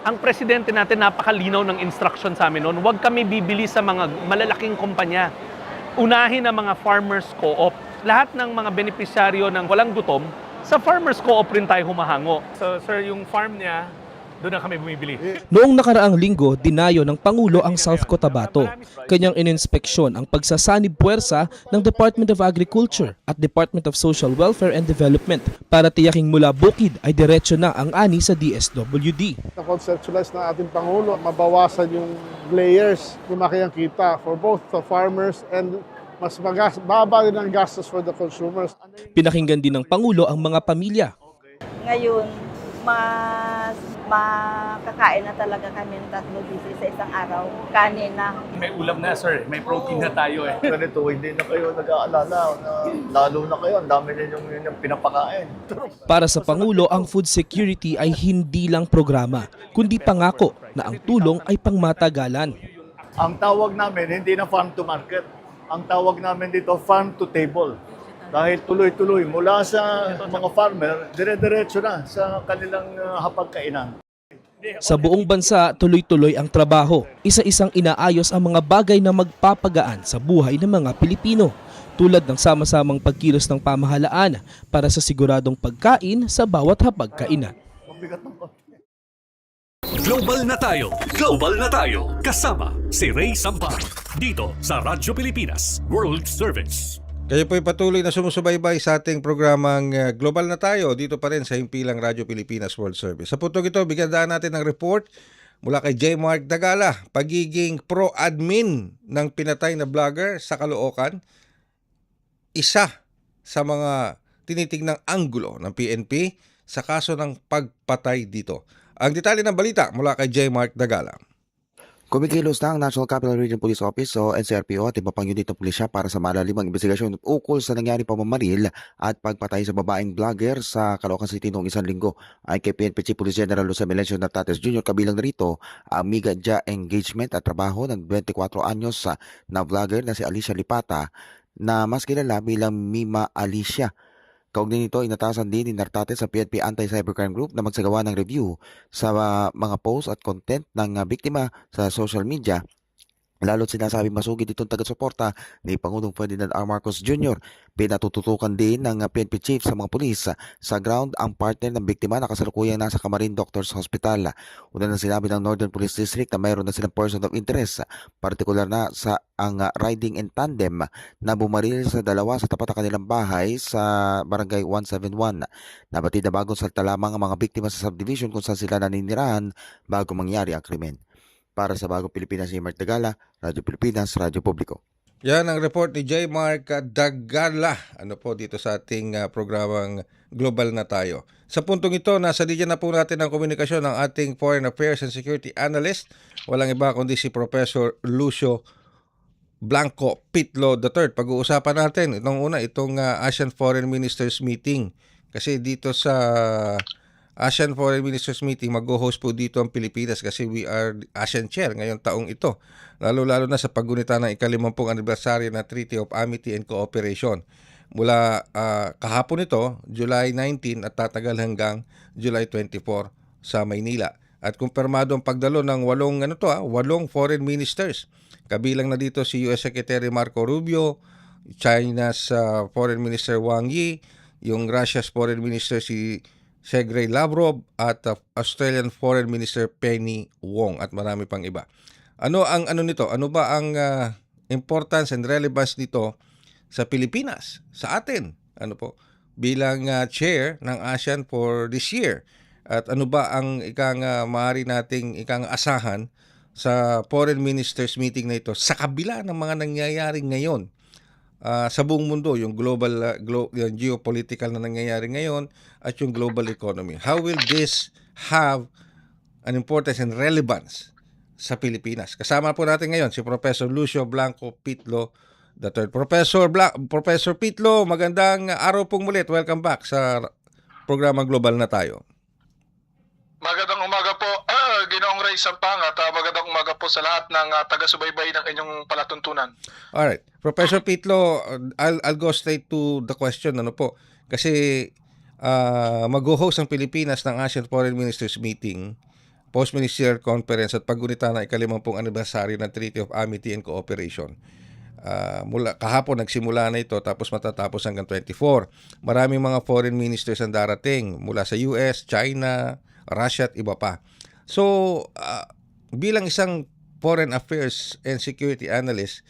E: Ang presidente natin napakalinaw ng instruction sa amin noon, huwag kami bibili sa mga malalaking kumpanya. Unahin ang mga farmers co-op. Lahat ng mga benepisyaryo ng walang gutom, sa farmers co-op rin tayo humahango. So sir, yung farm niya, doon na kami bumibili.
D: Noong nakaraang linggo, dinayo ng Pangulo ang South Cotabato. Kanyang ininspeksyon ang pagsasanib puwersa ng Department of Agriculture at Department of Social Welfare and Development para tiyaking mula bukid ay diretso na ang ani sa DSWD.
F: Na-conceptualize na ating Pangulo, mabawasan yung layers, lumaki ang kita for both the farmers and mas baba din ang gastos for the consumers.
D: Pinakinggan din ng Pangulo ang mga pamilya.
G: Ngayon, mas makakain na talaga kami ng 3 beses sa isang araw. Kanin na.
E: May ulam na sir, may protein na tayo eh.
H: Ganito, hindi na kayo nag-aalala na lalo na kayo, ang dami ninyong pinapakain.
D: Para sa Pangulo, ang food security ay hindi lang programa, kundi pangako na ang tulong ay pangmatagalan.
H: Ang tawag namin, hindi na farm to market. Ang tawag namin dito, farm to table. Dahil tuloy-tuloy mula sa mga farmer, dire-diretso na sa kanilang hapagkainan.
D: Sa buong bansa, tuloy-tuloy ang trabaho. Isa-isang inaayos ang mga bagay na magpapagaan sa buhay ng mga Pilipino, tulad ng sama-samang pagkilos ng pamahalaan para sa siguradong pagkain sa bawat hapagkainan.
H: Mabigat ng konti.
A: Global na tayo. Global na tayo. Kasama si Ray Sampar. Dito sa Radyo Pilipinas World Service.
B: Kayo po'y patuloy na sumusubaybay sa ating programang Global na tayo dito pa rin sa himpilang Radyo Pilipinas World Service. Sa puntong ito, bigyan natin ng report mula kay J. Mark Dagala, pagiging pro-admin ng pinatay na vlogger sa Caloocan, isa sa mga tinitingnang anggulo ng PNP sa kaso ng pagpatay dito. Ang detalye ng balita mula kay J. Mark Dagala.
I: Kumikilos na ang National Capital Region Police Office o NCRPO at iba pang unit ng pulisya para sa malalimang investigasyon ukol sa nangyari pamamaril at pagpatay sa babaeng vlogger sa Caloocan City noong isang linggo. Ay kay PNP Chief Police General Jose Melencio Nartates Jr. kabilang narito ang media engagement at trabaho ng 24 anyos na vlogger na si Alicia Lipata na mas kilala bilang Mima Alicia. Kaugnay nito, inatasan din ni Nartates sa PNP Anti-Cybercrime Group na magsagawa ng review sa mga post at content ng biktima sa social media. Lalo't sinasabi masugid itong taga-suporta ni Pangulong Ferdinand R. Marcos Jr. Pinatututukan din ng PNP Chief sa mga pulis sa ground ang partner ng biktima na kasalukuyang nasa Camarines Doctors Hospital. Una na sinabi ng Northern Police District na mayroon na silang person of interest, partikular na sa ang riding in tandem na bumaril sa dalawa sa tapat ng kanilang bahay sa Barangay 171. Nabatid na bagong salta lamang ang mga biktima sa subdivision kung saan sila naninirahan bago mangyari ang krimen. Para sa Bagong Pilipinas, si Mark Dagala, Radyo Pilipinas, Radyo Publiko.
B: Yan ang report ni J. Mark Dagala dito sa ating programang Global na tayo. Sa puntong ito, nasa linya na po natin ang komunikasyon ng ating Foreign Affairs and Security Analyst. Walang iba kundi si Professor Lucio Blanco Pitlo III. Pag-uusapan natin itong Asian Foreign Ministers Meeting. Kasi dito sa Asian Foreign Ministers Meeting, mag-host po dito ang Pilipinas kasi we are Asian Chair ngayong taong ito. Lalo-lalo na sa paggunita ng ika-50 anibersaryo ng Treaty of Amity and Cooperation. Mula kahapon ito, July 19 at tatagal hanggang July 24 sa Maynila. At kumpirmado ang pagdalo ng 8 foreign ministers. Kabilang na dito si US Secretary Marco Rubio, China's Foreign Minister Wang Yi, yung Russia's Foreign Minister si Sergey Lavrov at Australian Foreign Minister Penny Wong at marami pang iba. Ano nito? Ano ba ang importance and relevance nito sa Pilipinas, sa atin? Bilang chair ng ASEAN for this year? At ano ba ang maaari nating asahan sa Foreign Ministers Meeting na ito sa kabila ng mga nangyayari ngayon sa buong mundo, yung yung geopolitical na nangyayari ngayon at yung global economy? How will this have an importance and relevance sa Pilipinas? Kasama po natin ngayon si Professor Lucio Blanco Pitlo III. Professor Pitlo, magandang araw pong mulit. Welcome back sa programang Global na tayo.
J: Magandang umaga po, Ginoong Ray Sampang, at magandang umaga po sa lahat ng taga-subaybay ng inyong palatuntunan.
B: Alright. Professor Pitlo, I'll go straight to the question. Kasi mag-host ang Pilipinas ng ASEAN Foreign Ministers Meeting, Post-Ministerial Conference at paggunita ng ika-50 anibersaryo ng Treaty of Amity and Cooperation. Mula kahapon nagsimula na ito tapos matatapos hanggang 24. Maraming mga foreign ministers ang darating mula sa US, China, Russia at iba pa. So, bilang isang Foreign Affairs and Security Analyst,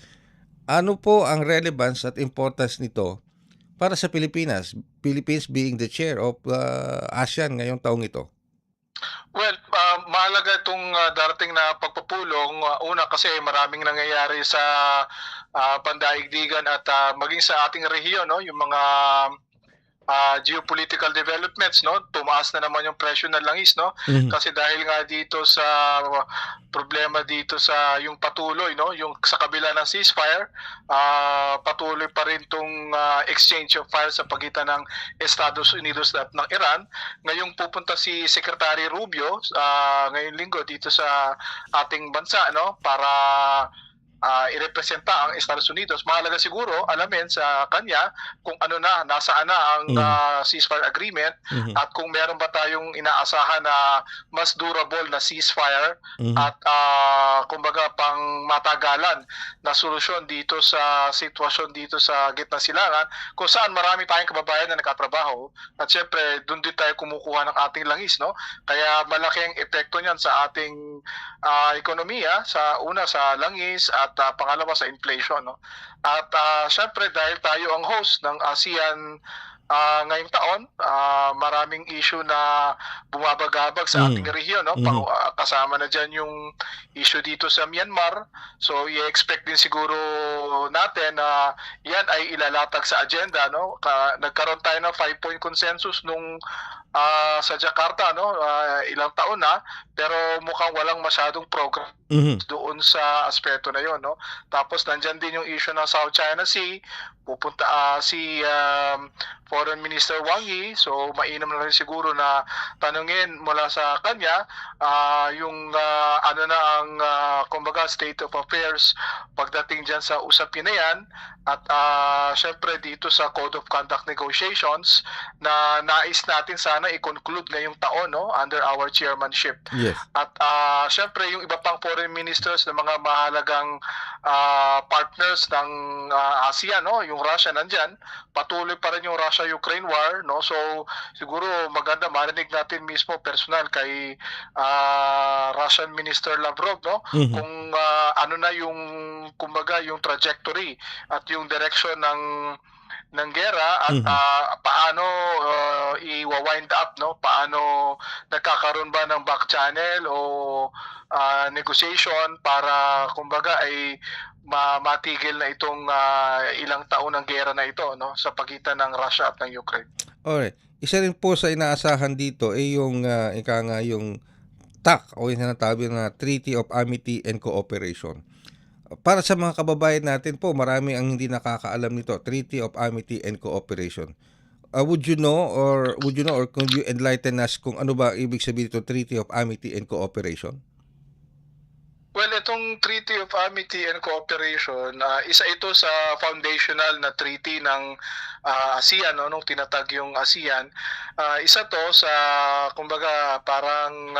B: ano po ang relevance at importance nito para sa Pilipinas? Philippines being the chair of ASEAN ngayong taong ito.
J: Well, mahalaga itong darating na pagpupulong. Una kasi maraming nangyayari sa pandaigdigan at maging sa ating rehiyon, yung mga geopolitical developments, tumaas na naman yung presyo ng langis, kasi dahil nga dito sa problema dito sa yung patuloy, yung sa kabila ng ceasefire, patuloy pa rin tong exchange of fire sa pagitan ng Estados Unidos at ng Iran. Ngayong pupunta si Secretary Rubio ngayong linggo dito sa ating bansa, para irepresenta ang Estados Unidos. Mahalaga siguro alamin sa kanya kung nasaan na ang ceasefire agreement
B: Mhm.
J: at kung meron ba tayong inaasahan na mas durable na ceasefire
B: Mhm.
J: at kumbaga pang matagalan na solusyon dito sa sitwasyon dito sa gitna silangan kung saan marami tayong kababayan na nagkatrabaho at syempre doon din tayo kumukuha ng ating langis, no? Kaya malaking epekto niyan sa ating ekonomiya, sa una sa langis at pangalawa sa inflation, no? At syempre dahil tayo ang host ng ASEAN ngayong taon, maraming issue na bumabagabag sa ating rehiyon, no?
B: Mhm.
J: Kasama na dyan yung issue dito sa Myanmar. So i-expect din siguro natin na yan ay ilalatag sa agenda, no? Nagkaroon tayo ng 5-point consensus nung sa Jakarta, no? Ilang taon na, pero mukhang walang masyadong progress
B: Mhm.
J: doon sa aspeto na yon, no? Tapos nandyan din yung issue ng South China Sea, pupunta si Foreign Minister Wang Yi, so mainam na rin siguro na tanungin mula sa kanya yung ano na ang kumbaga state of affairs pagdating dyan sa usapin na yan at syempre dito sa Code of Conduct negotiations na nais natin sana i-conclude ngayong taon, no, under our chairmanship.
B: Yes.
J: At syempre yung iba pang foreign ministers ng mga mahalagang partners ng ASEAN, no, yung Russia nandyan, patuloy pa rin yung Russia-Ukraine war, no, so siguro maganda marinig natin mismo personal kay Russian Minister Lavrov, no,
B: Mhm.
J: kung ano na yung kumbaga yung trajectory at yung direction ng gera at
B: Mhm.
J: paano i-wind up, no? Paano nagkakaroon ba ng back channel o negotiation para kumbaga ay matigil na itong ilang taon ng gera na ito, no, sa pagitan ng Russia at ng Ukraine.
B: Alright. Isa rin po sa inaasahan dito ay yung yung TAC o yung sinatabi na Treaty of Amity and Cooperation. Para sa mga kababayan natin po, marami ang hindi nakakaalam nito, Treaty of Amity and Cooperation. Would you know or could you enlighten us kung ano ba ibig sabihin ito, Treaty of Amity and Cooperation?
J: Well, itong Treaty of Amity and Cooperation, isa ito sa foundational na treaty ng ASEAN, no, nung tinatag yung ASEAN. Isa to sa, kumbaga, parang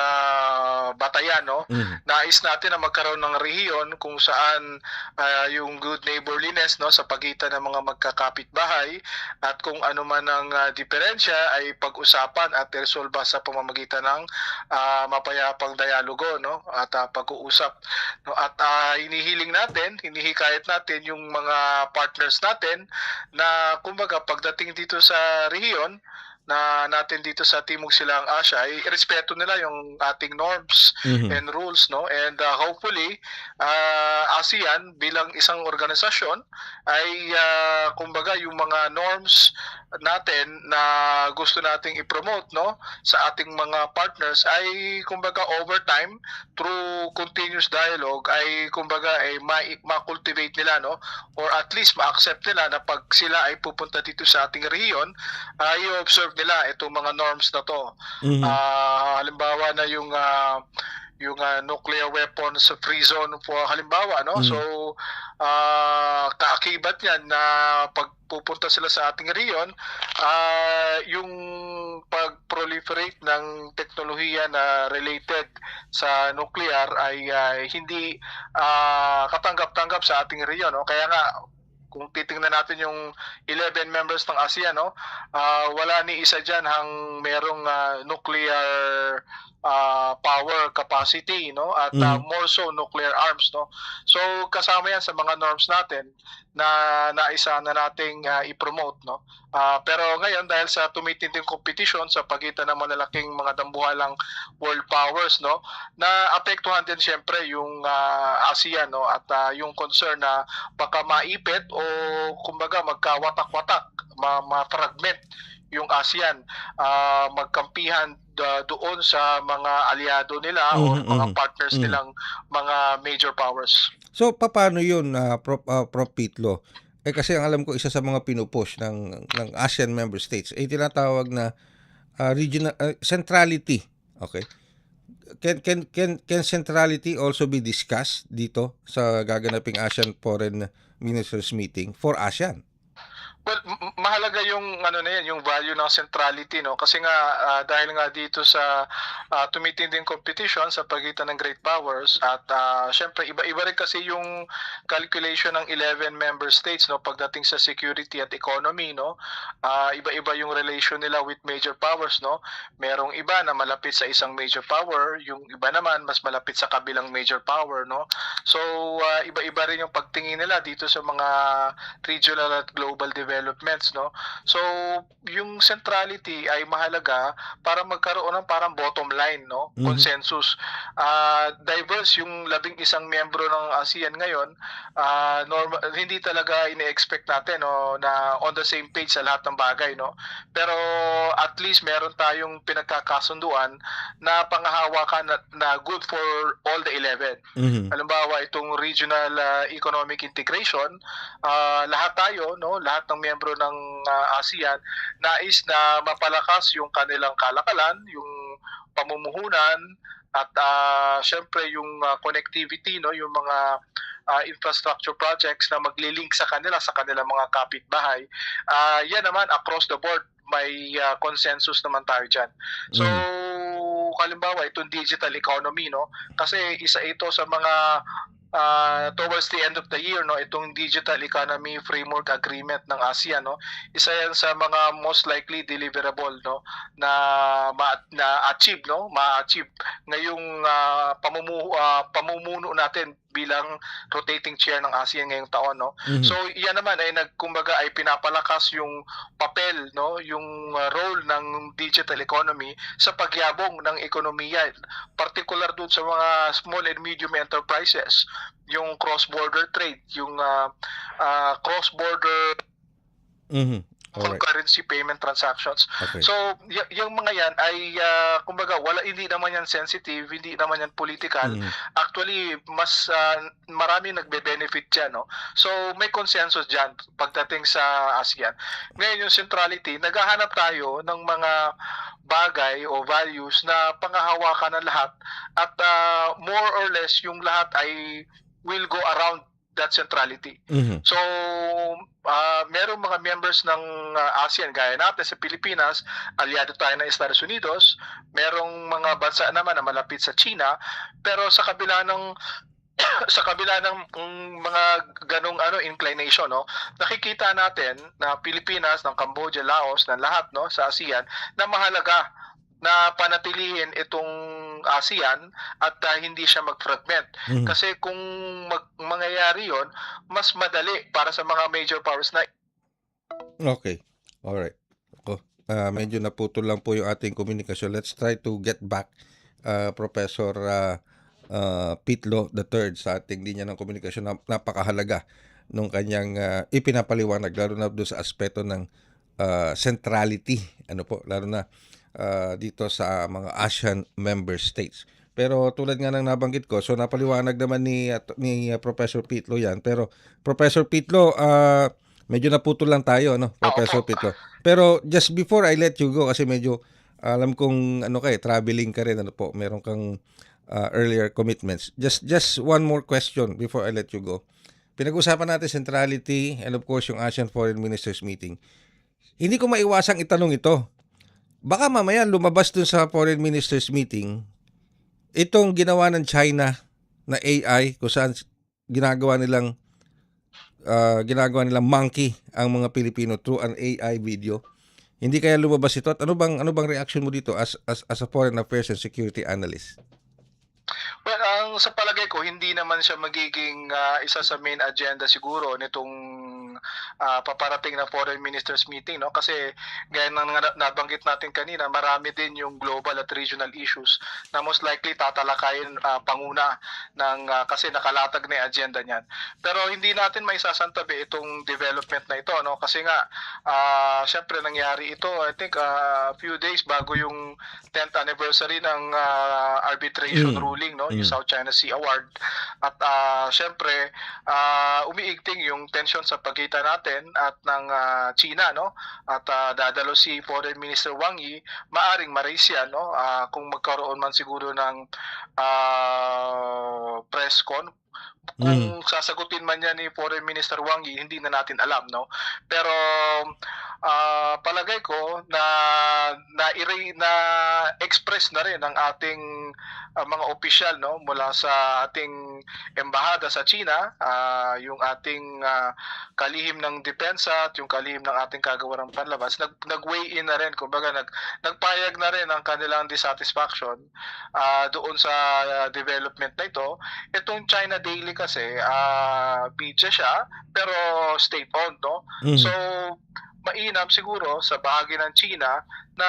J: batayan, no?
B: Mhm.
J: Nais natin na magkaroon ng rehiyon kung saan yung good neighborliness, no, sa pagitan ng mga magkakapitbahay at kung ano man ang diferensya ay pag-usapan at resolba sa pamamagitan ng mapayapang dialogo, no, at pag-uusap. No, at hinihikayat natin yung mga partners natin na kumbaga pagdating dito sa rehiyon na natin dito sa Timog Silang Asya ay respeto nila yung ating norms
B: Mhm.
J: and rules, no, and hopefully ASEAN bilang isang organisasyon ay kumbaga yung mga norms natin na gusto nating i-promote, no, sa ating mga partners ay kumbaga over time through continuous dialogue ay kumbaga ay ma-cultivate nila, no, or at least ma-accept nila na pag sila ay pupunta dito sa ating rehiyon ay observe nila itong mga norms na to.
B: Mhm.
J: Halimbawa na yung nuclear weapons free zone po halimbawa, no.
B: Mhm.
J: So kaakibat niyan na pag pupunta sila sa ating rehiyon, yung pag-proliferate ng teknolohiya na related sa nuclear ay hindi katanggap-tanggap sa ating rehiyon, no. Kaya nga kung titingnan natin yung 11 members ng ASEAN, no, wala ni isa dyan ang merong nuclear power capacity, no, at more so nuclear arms, no. So kasama yan sa mga norms natin na naisa na nating i-promote, no. Pero ngayon dahil sa tumitinding competition sa pagitan ng malalaking mga dambuhalang world powers, no, na apektuhan din siyempre yung ASEAN, no, at yung concern na baka maipit o kumbaga magkawatak-watak, ma-fragment yung ASEAN, magkampihan doon sa mga aliado nila o mga partners nilang mga major powers.
B: So paano 'yun, Prof. Pitlo? Kasi ang alam ko isa sa mga pinupush ng ASEAN member states ay tinatawag na regional centrality. Okay? Can centrality also be discussed dito sa gaganaping ASEAN Foreign Ministers meeting for ASEAN?
J: Well, mahalaga yung ano na yan, yung value ng centrality, no? Kasi nga dahil nga dito sa tumitinding competition sa pagitan ng great powers at syempre iba-iba rin kasi yung calculation ng 11 member states, no, pagdating sa security at economy, no? Iba-iba yung relation nila with major powers, no? Merong iba na malapit sa isang major power, yung iba naman mas malapit sa kabilang major power, no? So iba-iba rin yung pagtingin nila dito sa mga regional at global developments, no? So yung centrality ay mahalaga para magkaroon ng parang bottom line, no? Consensus. Diverse yung 11 miyembro ng ASEAN ngayon, hindi talaga ine-expect natin, no, na on the same page sa lahat ng bagay, no? Pero at least meron tayong pinagkakasunduan na pangahawakan na good for all the 11. Halimbawa, itong regional economic integration, lahat tayo, no, lahat ng miyembro ng ASEAN nais na mapalakas yung kanilang kalakalan, yung pamumuhunan at syempre yung connectivity, no, yung mga infrastructure projects na maglilink sa kanilang mga kapitbahay. Yan naman across the board may consensus naman tayo diyan. So halimbawa itong digital economy, no, kasi isa ito sa mga towards the end of the year, no, itong Digital Economy Framework Agreement ng ASEAN, no, isa yan sa mga most likely deliverable, no, na ma-achieve, no, ma-achieve ngayong pamumuno natin bilang rotating chair ng ASEAN ngayong taon, no. So yan naman ay kumbaga ay pinapalakas yung papel, no, yung role ng digital economy sa pagyabong ng ekonomiya, particular doon sa mga small and medium enterprises, yung cross-border trade, yung cross-border currency payment transactions.
B: Okay.
J: So, yung mga yan ay kumbaga hindi naman yan sensitive, hindi naman yan political. Actually, mas marami nagbe-benefit dyan, no? So, may consensus dyan pagdating sa ASEAN. Ngayon yung centrality, naghahanap tayo ng mga bagay o values na pangahawakan ng lahat at more or less yung lahat ay will go around that centrality. So, merong mga members ng ASEAN, gaya natin sa Pilipinas, aliado tayo ng Estados Unidos, merong mga bansa naman na malapit sa China, pero sa kabila ng mga ganong inclination, no, nakikita natin na Pilipinas, ng Cambodia, Laos, ng lahat, no, sa ASEAN na mahalaga na panatilihin itong ASEAN at hindi siya mag-fragment. Kasi kung mangyayari yon, mas madali para sa mga major powers na.
B: Okay. Alright. Medyo naputol lang po yung ating komunikasyon. Let's try to get back Professor Pitlo III sa ating linya ng komunikasyon. Napakahalaga nung kanyang ipinapaliwanag, lalo na doon sa aspeto ng centrality, lalo na dito sa mga ASEAN member states. Pero tulad nga ng nabanggit ko, so napaliwanag naman ni Professor Pitlo yan. Pero Professor Pitlo, medyo naputol lang tayo, no, Professor Pitlo. Pero just before I let you go, kasi medyo alam kong traveling ka rin, meron kang earlier commitments. Just one more question before I let you go. Pinag-usapan natin centrality and of course yung ASEAN Foreign Ministers Meeting. Hindi ko maiwasang itanong ito. Baka mamaya lumabas dun sa Foreign Ministers Meeting itong ginawa ng China na AI, kung saan ginagawa nilang monkey ang mga Pilipino through an AI video. Hindi kaya lumabas ito? At ano bang reaction mo dito as a foreign affairs and security analyst?
J: Well, sa palagay ko, hindi naman siya magiging isa sa main agenda siguro nitong paparating na Foreign Ministers Meeting, no? Kasi gaya ng nabanggit natin kanina, marami din yung global at regional issues na most likely tatalakayin panguna ng kasi nakalatag na yung agenda niyan. Pero hindi natin may sasantabi itong development na ito, no? Kasi nga syempre nangyari ito, I think a few days bago yung 10th anniversary ng arbitration ruling, no, yung South China Sea Award. At syempre umiigting yung tension sa pagitan natin at ng China, no, at dadalo si Foreign Minister Wang Yi, maaring ma-raise yan, no, kung magkaroon man siguro ng press con Kung sasagutin man yan ni Foreign Minister Wang Yi, hindi na natin alam, no? Pero palagay ko na express na rin ng ating mga opisyal, no, mula sa ating embahada sa China, yung ating kalihim ng depensa at yung kalihim ng ating kagawarang panlabas, nag-weigh in na rin, kumbaga nagpayag na rin ang kanilang dissatisfaction doon sa development na ito. Itong China Daily kasi media siya pero state-owned, no? So mainam siguro sa bahagi ng China na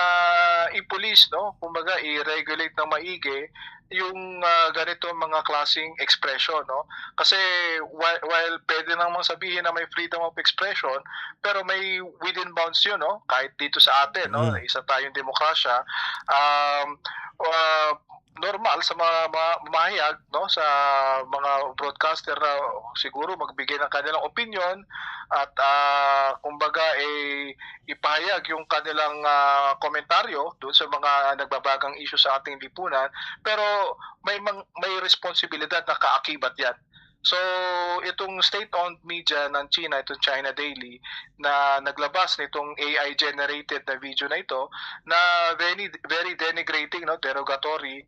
J: i-police, no, kumbaga i-regulate ng maigi yung ganito mga klaseng expression, no? Kasi while pwede namang sabihin na may freedom of expression, pero may within bounds yun, no? Kahit dito sa atin, no, isa tayong demokrasya, normal sa mga mamahayag, no, sa mga broadcaster na siguro magbigay ng kanilang opinion at kumbaga ipahayag yung kanilang komentaryo doon sa mga nagbabagang issue sa ating lipunan, pero may responsibilidad na kaakibat yan. So, itong state-owned media ng China, itong China Daily, na naglabas nitong AI-generated na video na ito, na very denigrating, no, derogatory,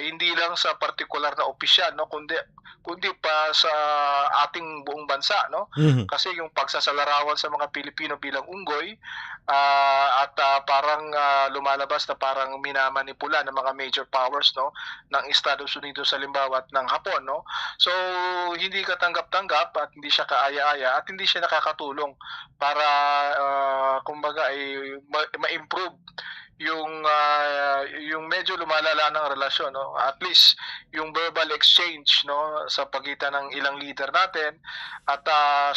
J: hindi lang sa particular na opisyal, no, kundi pa sa ating buong bansa, no? Kasi yung pagsasalarawan sa mga Pilipino bilang unggoy at parang lumalabas na parang minamanipula ng mga major powers, no, ng Estados Unidos halimbawa at ng Hapon, no? So hindi katanggap-tanggap at hindi siya kaaya-aya at hindi siya nakakatulong para kumbaga ay ma-improve yung medyo lumalala ng relasyon, no? At least yung verbal exchange, no, sa pagitan ng ilang leader natin at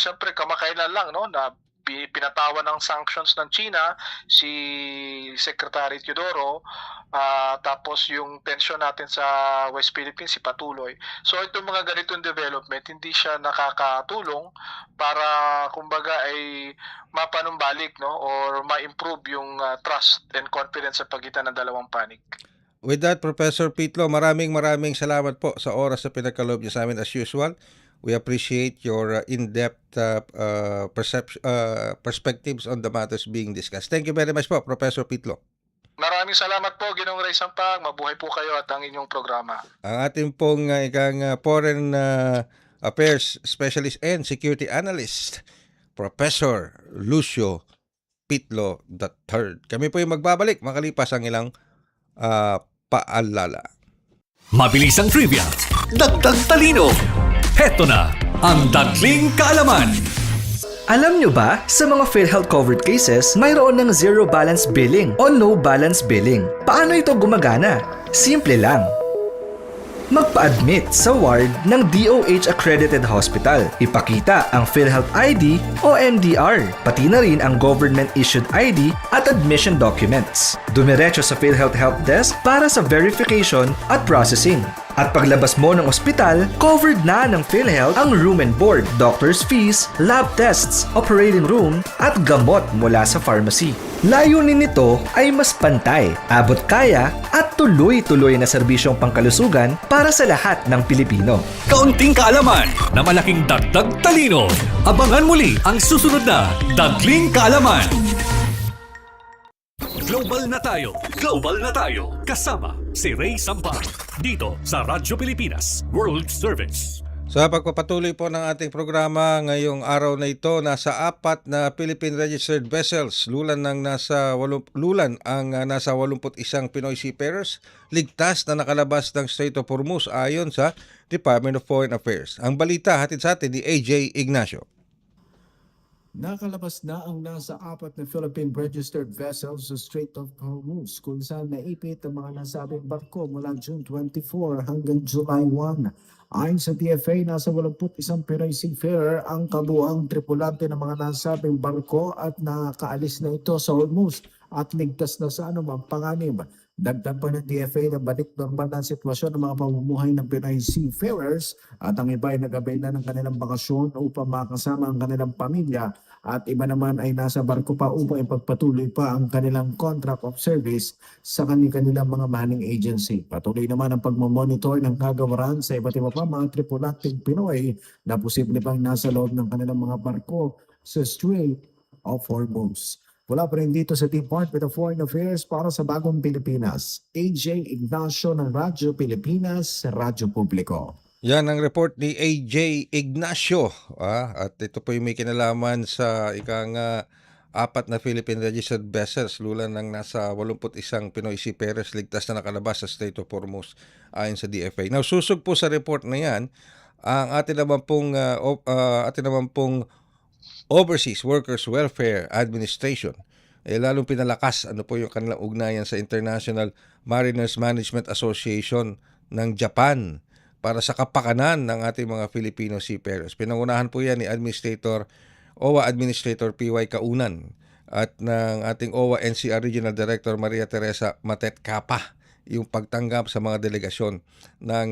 J: syempre kamakailan lang, no, na pinatawan ng sanctions ng China si Secretary Teodoro, tapos yung tension natin sa West Philippines si patuloy. So itong mga ganitong development hindi siya nakakatulong para kumbaga ay mapanumbalik, no, or ma-improve yung trust and confidence sa pagitan ng dalawang panig.
B: With that, Professor Pitlo, maraming salamat po sa oras na pinagkaloob niyo sa amin as usual. We appreciate your in-depth perspectives on the matters being discussed. Thank you very much po, Professor Pitlo.
J: Maraming salamat po, Ginoong Ray Sampag. Mabuhay po kayo at ang inyong programa.
B: Ang ating pong Foreign Affairs Specialist and Security Analyst, Professor Lucio Pitlo III. Kami po yung magbabalik makalipas ang ilang paalala.
A: Mabilis ang trivia, dagdag talino. Heto na ang Dagling Kaalaman.
K: Alam nyo ba, sa mga PhilHealth covered cases, mayroon ng zero balance billing o no balance billing. Paano ito gumagana? Simple lang. Magpa-admit sa ward ng DOH accredited hospital. Ipakita ang PhilHealth ID o MDR, pati na rin ang government issued ID at admission documents. Dumiretso sa PhilHealth Help Desk para sa verification at processing. At paglabas mo ng ospital, covered na ng PhilHealth ang room and board, doctor's fees, lab tests, operating room, at gamot mula sa pharmacy. Layunin nito ay mas pantay, abot kaya, at tuloy-tuloy na serbisyong pangkalusugan para sa lahat ng Pilipino.
A: Kaunting kaalaman na malaking dagdag talino. Abangan muli ang susunod na Dagling Kaalaman. Global na tayo. Kasama si Ray Sampag dito sa Radyo Pilipinas World Service.
B: Sa pagpapatuloy po ng ating programa ngayong araw na ito, nasa 4 na Philippine registered vessels, lulan ang nasa 81 Pinoy seafarers, ligtas na nakalabas ng Strait of Hormuz ayon sa Department of Foreign Affairs. Ang balita hatid sa atin ni AJ Ignacio.
L: Nakalabas na ang nasa 4 na Philippine registered vessels sa Strait of Hormuz kung saan naipit ang mga nasabing barko mula June 24 hanggang July 1. Ayon sa TFA, nasa 81 Pinoy seafarer ang kabuang tripulante ng mga nasabing barko at nakaalis na ito sa Hormuz at ligtas na sa anumang panganib. Dagdag pa ng TFA na balik normal na sitwasyon ng mga pamumuhay ng Pinoy seafarers at ang iba ay nagabay na ng kanilang bakasyon upang makasama ang kanilang pamilya at iba naman ay nasa barko pa upang ipagpatuloy pa ang kanilang contract of service sa kanilang mga manning agency. Patuloy naman ang pagmamonitor ng kagawaran sa iba't iba pa mga tripulanteng Pinoy na posible pang nasa loob ng kanilang mga barko sa Strait of Hormuz. Mula pa rin dito sa Department of Foreign Affairs para sa Bagong Pilipinas, AJ Ignacio ng Radyo Pilipinas, Radyo Publiko.
B: Yan ang report ni AJ Ignacio. At ito po yung may kinalaman sa apat na Philippine registered vessels, lula ng nasa 81 Pinoy seafarers ligtas na nakalabas sa Strait of Hormuz ayon sa DFA. Now, susog po sa report na yan ang atin naman pong Overseas Workers Welfare Administration, lalong pinalakas po yung kanilang ugnayan sa International Mariners Management Association ng Japan para sa kapakanan ng ating mga Filipino seafarers. Pinangunahan po yan ni OWA Administrator PY Kaunan at ng ating OWA NCR Regional Director Maria Teresa Matet Capa yung pagtanggap sa mga delegasyon ng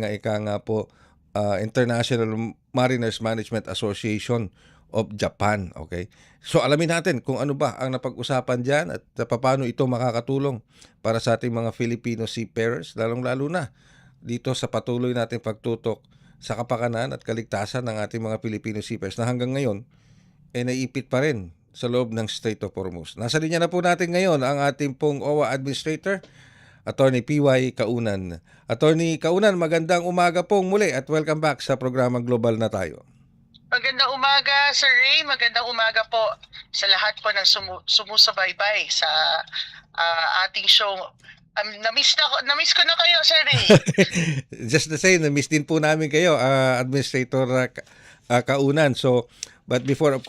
B: International Mariners Management Association of Japan. Okay? So alamin natin kung ano ba ang napag-usapan dyan at paano ito makakatulong para sa ating mga Filipino seafarers, lalong-lalo na dito sa patuloy nating pagtutok sa kapakanan at kaligtasan ng ating mga Filipino seafarers na hanggang ngayon naiipit pa rin sa loob ng Strait of Hormuz. Nasa linya na po natin ngayon ang ating pong OWA Administrator, Attorney PY Kaunan. Attorney Kaunan, magandang umaga pong muli at welcome back sa programang Global na Tayo.
M: Magandang umaga, Sir Ray. Magandang umaga po sa lahat po ng sumusubaybay sa ating show. Na-miss ko na kayo, Sir Ray.
B: Just the same, na-miss din po namin kayo, Administrator Kaunan. So, but before I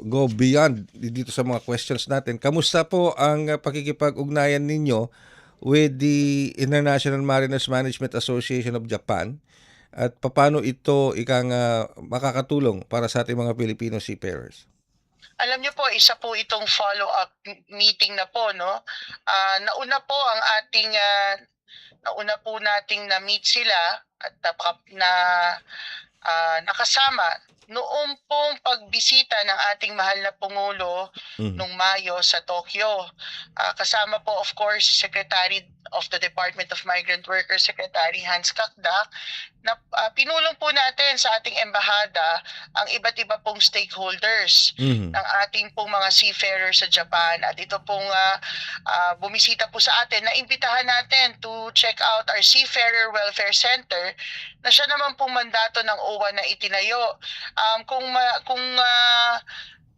B: go beyond dito sa mga questions natin, kamusta po ang pakikipag-ugnayan ninyo with the International Mariners Management Association of Japan? At paano ito makakatulong para sa ating mga Filipino seafarers?
M: Alam niyo po, isa po itong follow-up meeting na po, no? Nauna po nating na-meet sila at nakasama noong pong pagbisita ng ating mahal na Pangulo nung Mayo sa Tokyo. Kasama po of course Secretary of the Department of Migrant Workers, Secretary Hans Kakdak, na pinulong po natin sa ating embahada ang iba't iba pong stakeholders ng ating pong mga seafarers sa Japan. At ito pong bumisita po sa atin, na imbitahan natin to check out our Seafarer Welfare Center na siya naman pong mandato ng OWA na itinayo.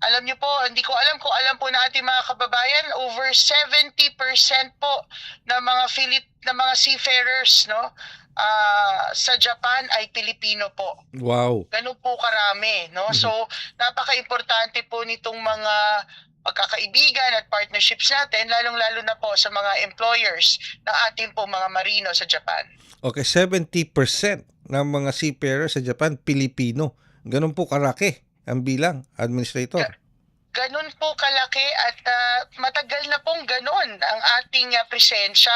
M: Alam niyo po, hindi ko alam kung alam po na ating mga kababayan, over 70% po ng mga seafarers, no, sa Japan ay Pilipino po.
B: Wow.
M: Ganun po karami, no? So, napaka-importante po nitong mga pagkakaibigan at partnerships natin, lalong-lalo na po sa mga employers ng ating po mga marino sa Japan.
B: Okay, 70% ng mga seafarers sa Japan Pilipino. Ganun po karaki ang bilang, Administrator.
M: Ganun po kalaki at matagal na pong ganun ang ating presensya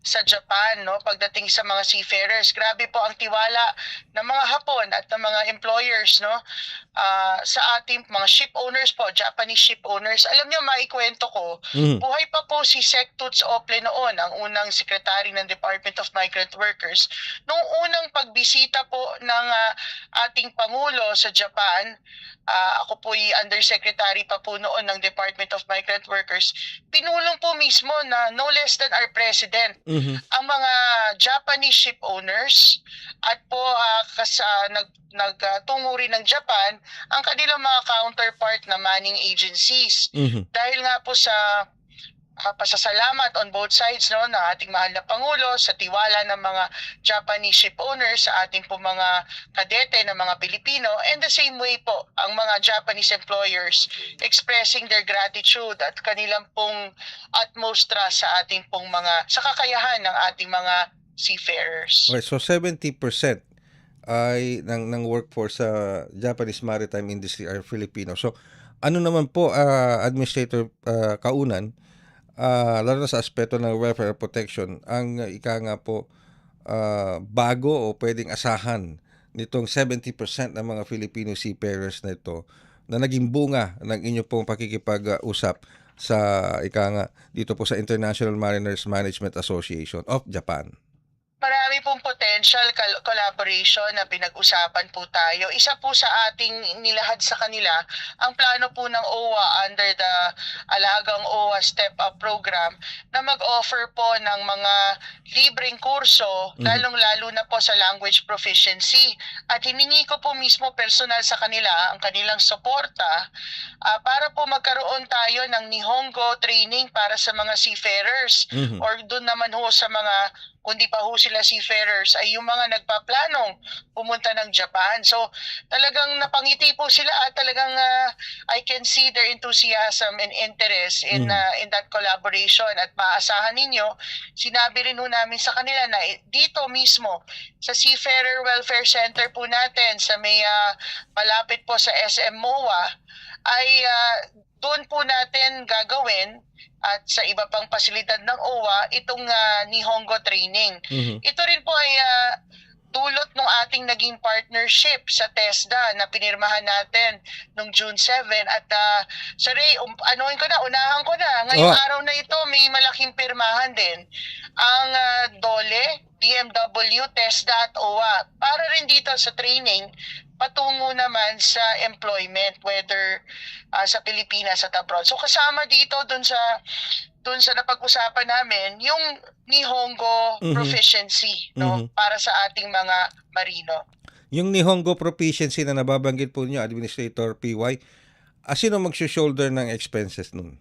M: sa Japan, no, pagdating sa mga seafarers. Grabe po ang tiwala ng mga Hapon at ng mga employers, no, sa ating mga ship owners po, Japanese ship owners. Alam niyo, maikwento ko, buhay pa po si Sec. Toots Ople noon, ang unang secretary ng Department of Migrant Workers. Noong unang pagbisita po ng ating Pangulo sa Japan, ako po undersecretary pa po noon ng Department of Migrant Workers, pinulong po mismo na no less than our president ang mga Japanese ship owners at po nagtungo rin ng Japan ang kanilang mga counterpart na manning agencies. Dahil nga po sa pasasalamat on both sides, no, ng ating mahal na Pangulo sa tiwala ng mga Japanese ship owners sa ating po mga kadete na mga Pilipino, and the same way po ang mga Japanese employers expressing their gratitude at kanilang pong utmost trust sa ating pong sa kakayahan ng ating mga seafarers.
B: Okay, so 70% ay ng workforce sa Japanese maritime industry are Filipino. So ano naman po, Administrator Kaunan, lalo na sa aspeto ng welfare protection, ang bago o pwedeng asahan nitong 70% ng mga Filipino seafarers na ito na naging bunga ng inyo pong pakikipag-usap sa dito po sa International Mariners Management Association of Japan?
M: Marami pong potential collaboration na pinag-usapan po tayo. Isa po sa ating nilahad sa kanila, ang plano po ng OWA under the Alagang OWA Step Up Program na mag-offer po ng mga libreng kurso, lalong-lalo na po sa language proficiency. At hiningi ko po mismo personal sa kanila ang kanilang suporta para po magkaroon tayo ng Nihongo training para sa mga seafarers or doon naman ho sa mga kundi pa ho sila seafarers ay yung mga nagpaplanong pumunta ng Japan. So talagang napangiti po sila at talagang I can see their enthusiasm and interest in that collaboration at maaasahan ninyo, sinabi rin ho namin sa kanila na dito mismo sa Seafarer Welfare Center po natin sa may malapit po sa SM MOA ay doon po natin gagawin at sa iba pang pasilidad ng OWA itong Nihongo training. Ito rin po ay dulot ng ating naging partnership sa TESDA na pinirmahan natin noong June 7 at Sir Ray, unahan ko na. Ngayong araw na ito may malaking pirmahan din ang DOLE, DMW, TESDA at OWA para rin dito sa training patungo naman sa employment, whether sa Pilipinas at abroad. So kasama dito dun sa napag-usapan namin yung Nihongo proficiency para sa ating mga marino.
B: Yung Nihongo proficiency na nababanggit po niyo, Administrator PY, sino mag-shoulder ng expenses nun?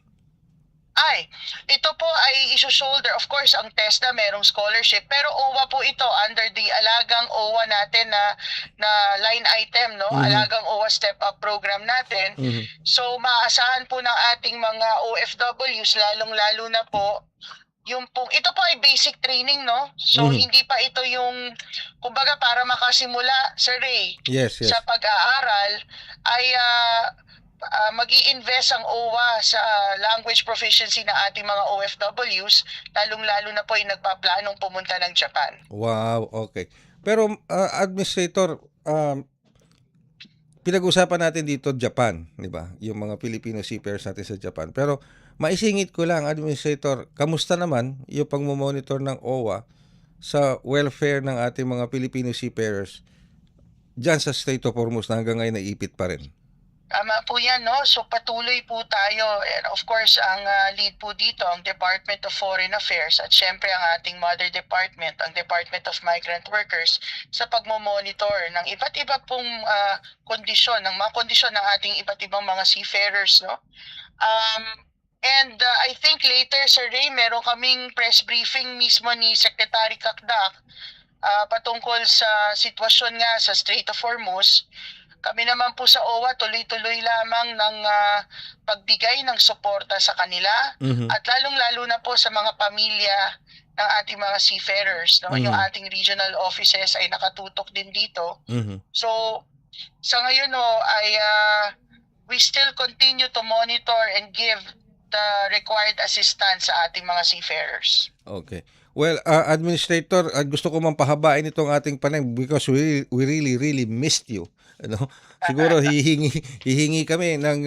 M: Ito po ay issue-shoulder. Of course, ang TESDA merong scholarship, pero OWA po ito under the Alagang OWA natin na line item, no? Alagang OWA Step Up Program natin. So, maaasahan po ng ating mga OFWs, lalong-lalo na po, ito po ay basic training, no? So, hindi pa ito yung, kumbaga, para makasimula, Sir Ray, sa pag-aaral, ay mag-i-invest ang OWA sa language proficiency ng ating mga OFWs, lalong-lalo na po yung nagpaplanong pumunta ng Japan.
B: Wow, okay. Pero, Administrator, pinag-usapan natin dito Japan, di ba? Yung mga Filipino seafarers natin sa Japan. Pero, maisingit ko lang, Administrator, kamusta naman yung pagmamonitor ng OWA sa welfare ng ating mga Filipino seafarers dyan sa Strait of Hormuz na hanggang ngayon naipit pa rin?
M: Tama po yan, no? So patuloy po tayo. And of course, ang lead po dito, ang Department of Foreign Affairs at syempre ang ating mother department, ang Department of Migrant Workers sa pagmomonitor ng iba't iba pong kondisyon, ng mga kondisyon ng ating iba't ibang mga seafarers, no? And I think later, Sir Ray, meron kaming press briefing mismo ni Secretary Kakdak patungkol sa sitwasyon nga sa Strait of Hormuz. Kami naman po sa OWA tuloy-tuloy lamang ng pagbigay ng suporta sa kanila at lalong-lalo na po sa mga pamilya ng ating mga seafarers. No? Yung ating regional offices ay nakatutok din dito. So, sa ngayon ay we still continue to monitor and give the required assistance sa ating mga seafarers.
B: Okay. Well, Administrator, gusto ko mampahabain itong ating panayam because we really missed you. Ano? Siguro hihingi kami ng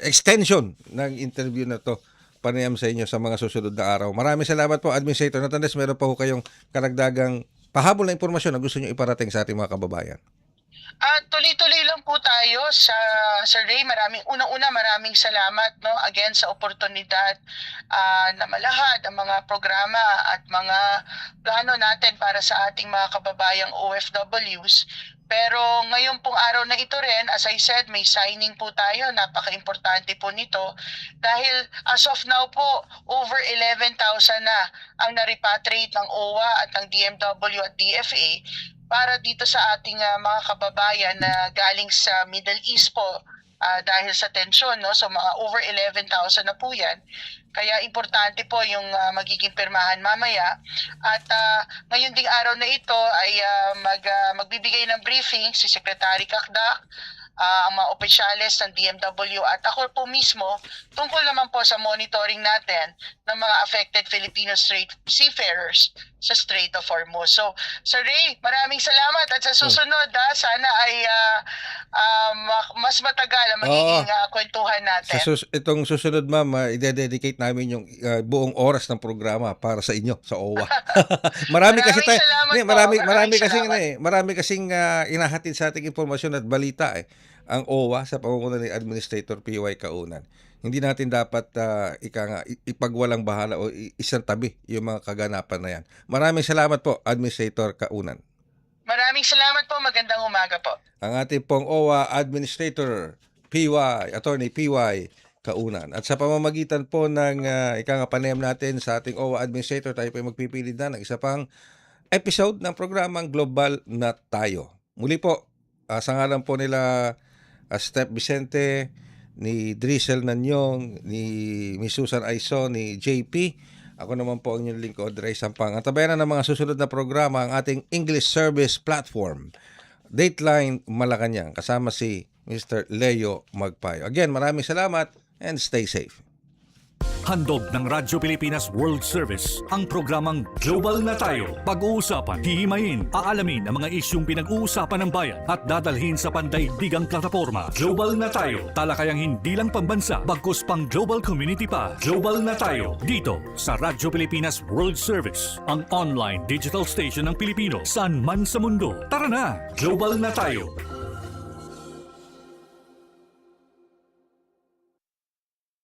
B: extension ng interview na to panayam sa inyo sa mga susunod na araw. Maraming salamat po, Administrator Natandes. Meron pa ho kayong karagdagang pahabol na impormasyon na gusto nyo iparating sa ating mga kababayan?
M: Tuloy-tuloy lang po tayo sa Sir Ray. Maraming salamat, no, again sa oportunidad na malahad ang mga programa at mga plano natin para sa ating mga kababayang OFWs. Pero ngayon pong araw na ito rin, as I said, may signing po tayo. Napaka-importante po nito dahil as of now po, over 11,000 na ang na-repatriate ng OWA at ng DMW at DFA para dito sa ating mga kababayan na galing sa Middle East po dahil sa tensyon, no? So mga over 11,000 na po yan. Kaya importante po yung magiging pirmahan mamaya. At ngayon ding araw na ito ay magbibigay ng briefing si Secretary Kakdak, ang mga opisyales ng DMW at ako po mismo tungkol naman po sa monitoring natin ng mga affected Filipino seafarers sa Strait of Hormuz. So, Sir Ray, maraming salamat at sa susunod sana ay mas matagal ang magiging kwentuhan natin.
B: Itong susunod, ma'am, i-dedicate namin yung buong oras ng programa para sa inyo, sa OWA. marami kasing inahatid sa ating impormasyon at balita ang OWA sa pamumuno ni Administrator PY Kaunan. Hindi natin dapat ipagwalang bahala o isang tabi yung mga kaganapan na yan. Maraming salamat po, Administrator Kaunan.
M: Maraming salamat po. Magandang umaga po.
B: Ang ating pong OWA Administrator Attorney PY Kaunan. At sa pamamagitan po ng panayam natin sa ating OWA Administrator, tayo po magpipili na ng isa pang episode ng programang Global na Tayo. Muli po, sa ngalan po nila Steph Vicente, ni Drizzle Nanyong, ni Miss Susan Aison, ni JP. Ako naman po ang inyong lingkod, Ray Sampang. At tabayan ng mga susunod na programa ang ating English Service Platform, Dateline Malacanang, kasama si Mr. Leo Magpayo. Again, maraming salamat and stay safe.
A: Handog ng Radyo Pilipinas World Service ang programang Global na Tayo. Pag-uusapan, hihimayin, aalamin ang mga isyung pinag-uusapan ng bayan at dadalhin sa pandaigdigang plataforma. Global na Tayo, talakayang hindi lang pambansa, bagkus pang global community pa. Global na Tayo, dito sa Radyo Pilipinas World Service, ang online digital station ng Pilipino saan man sa mundo. Tara na, Global na Tayo.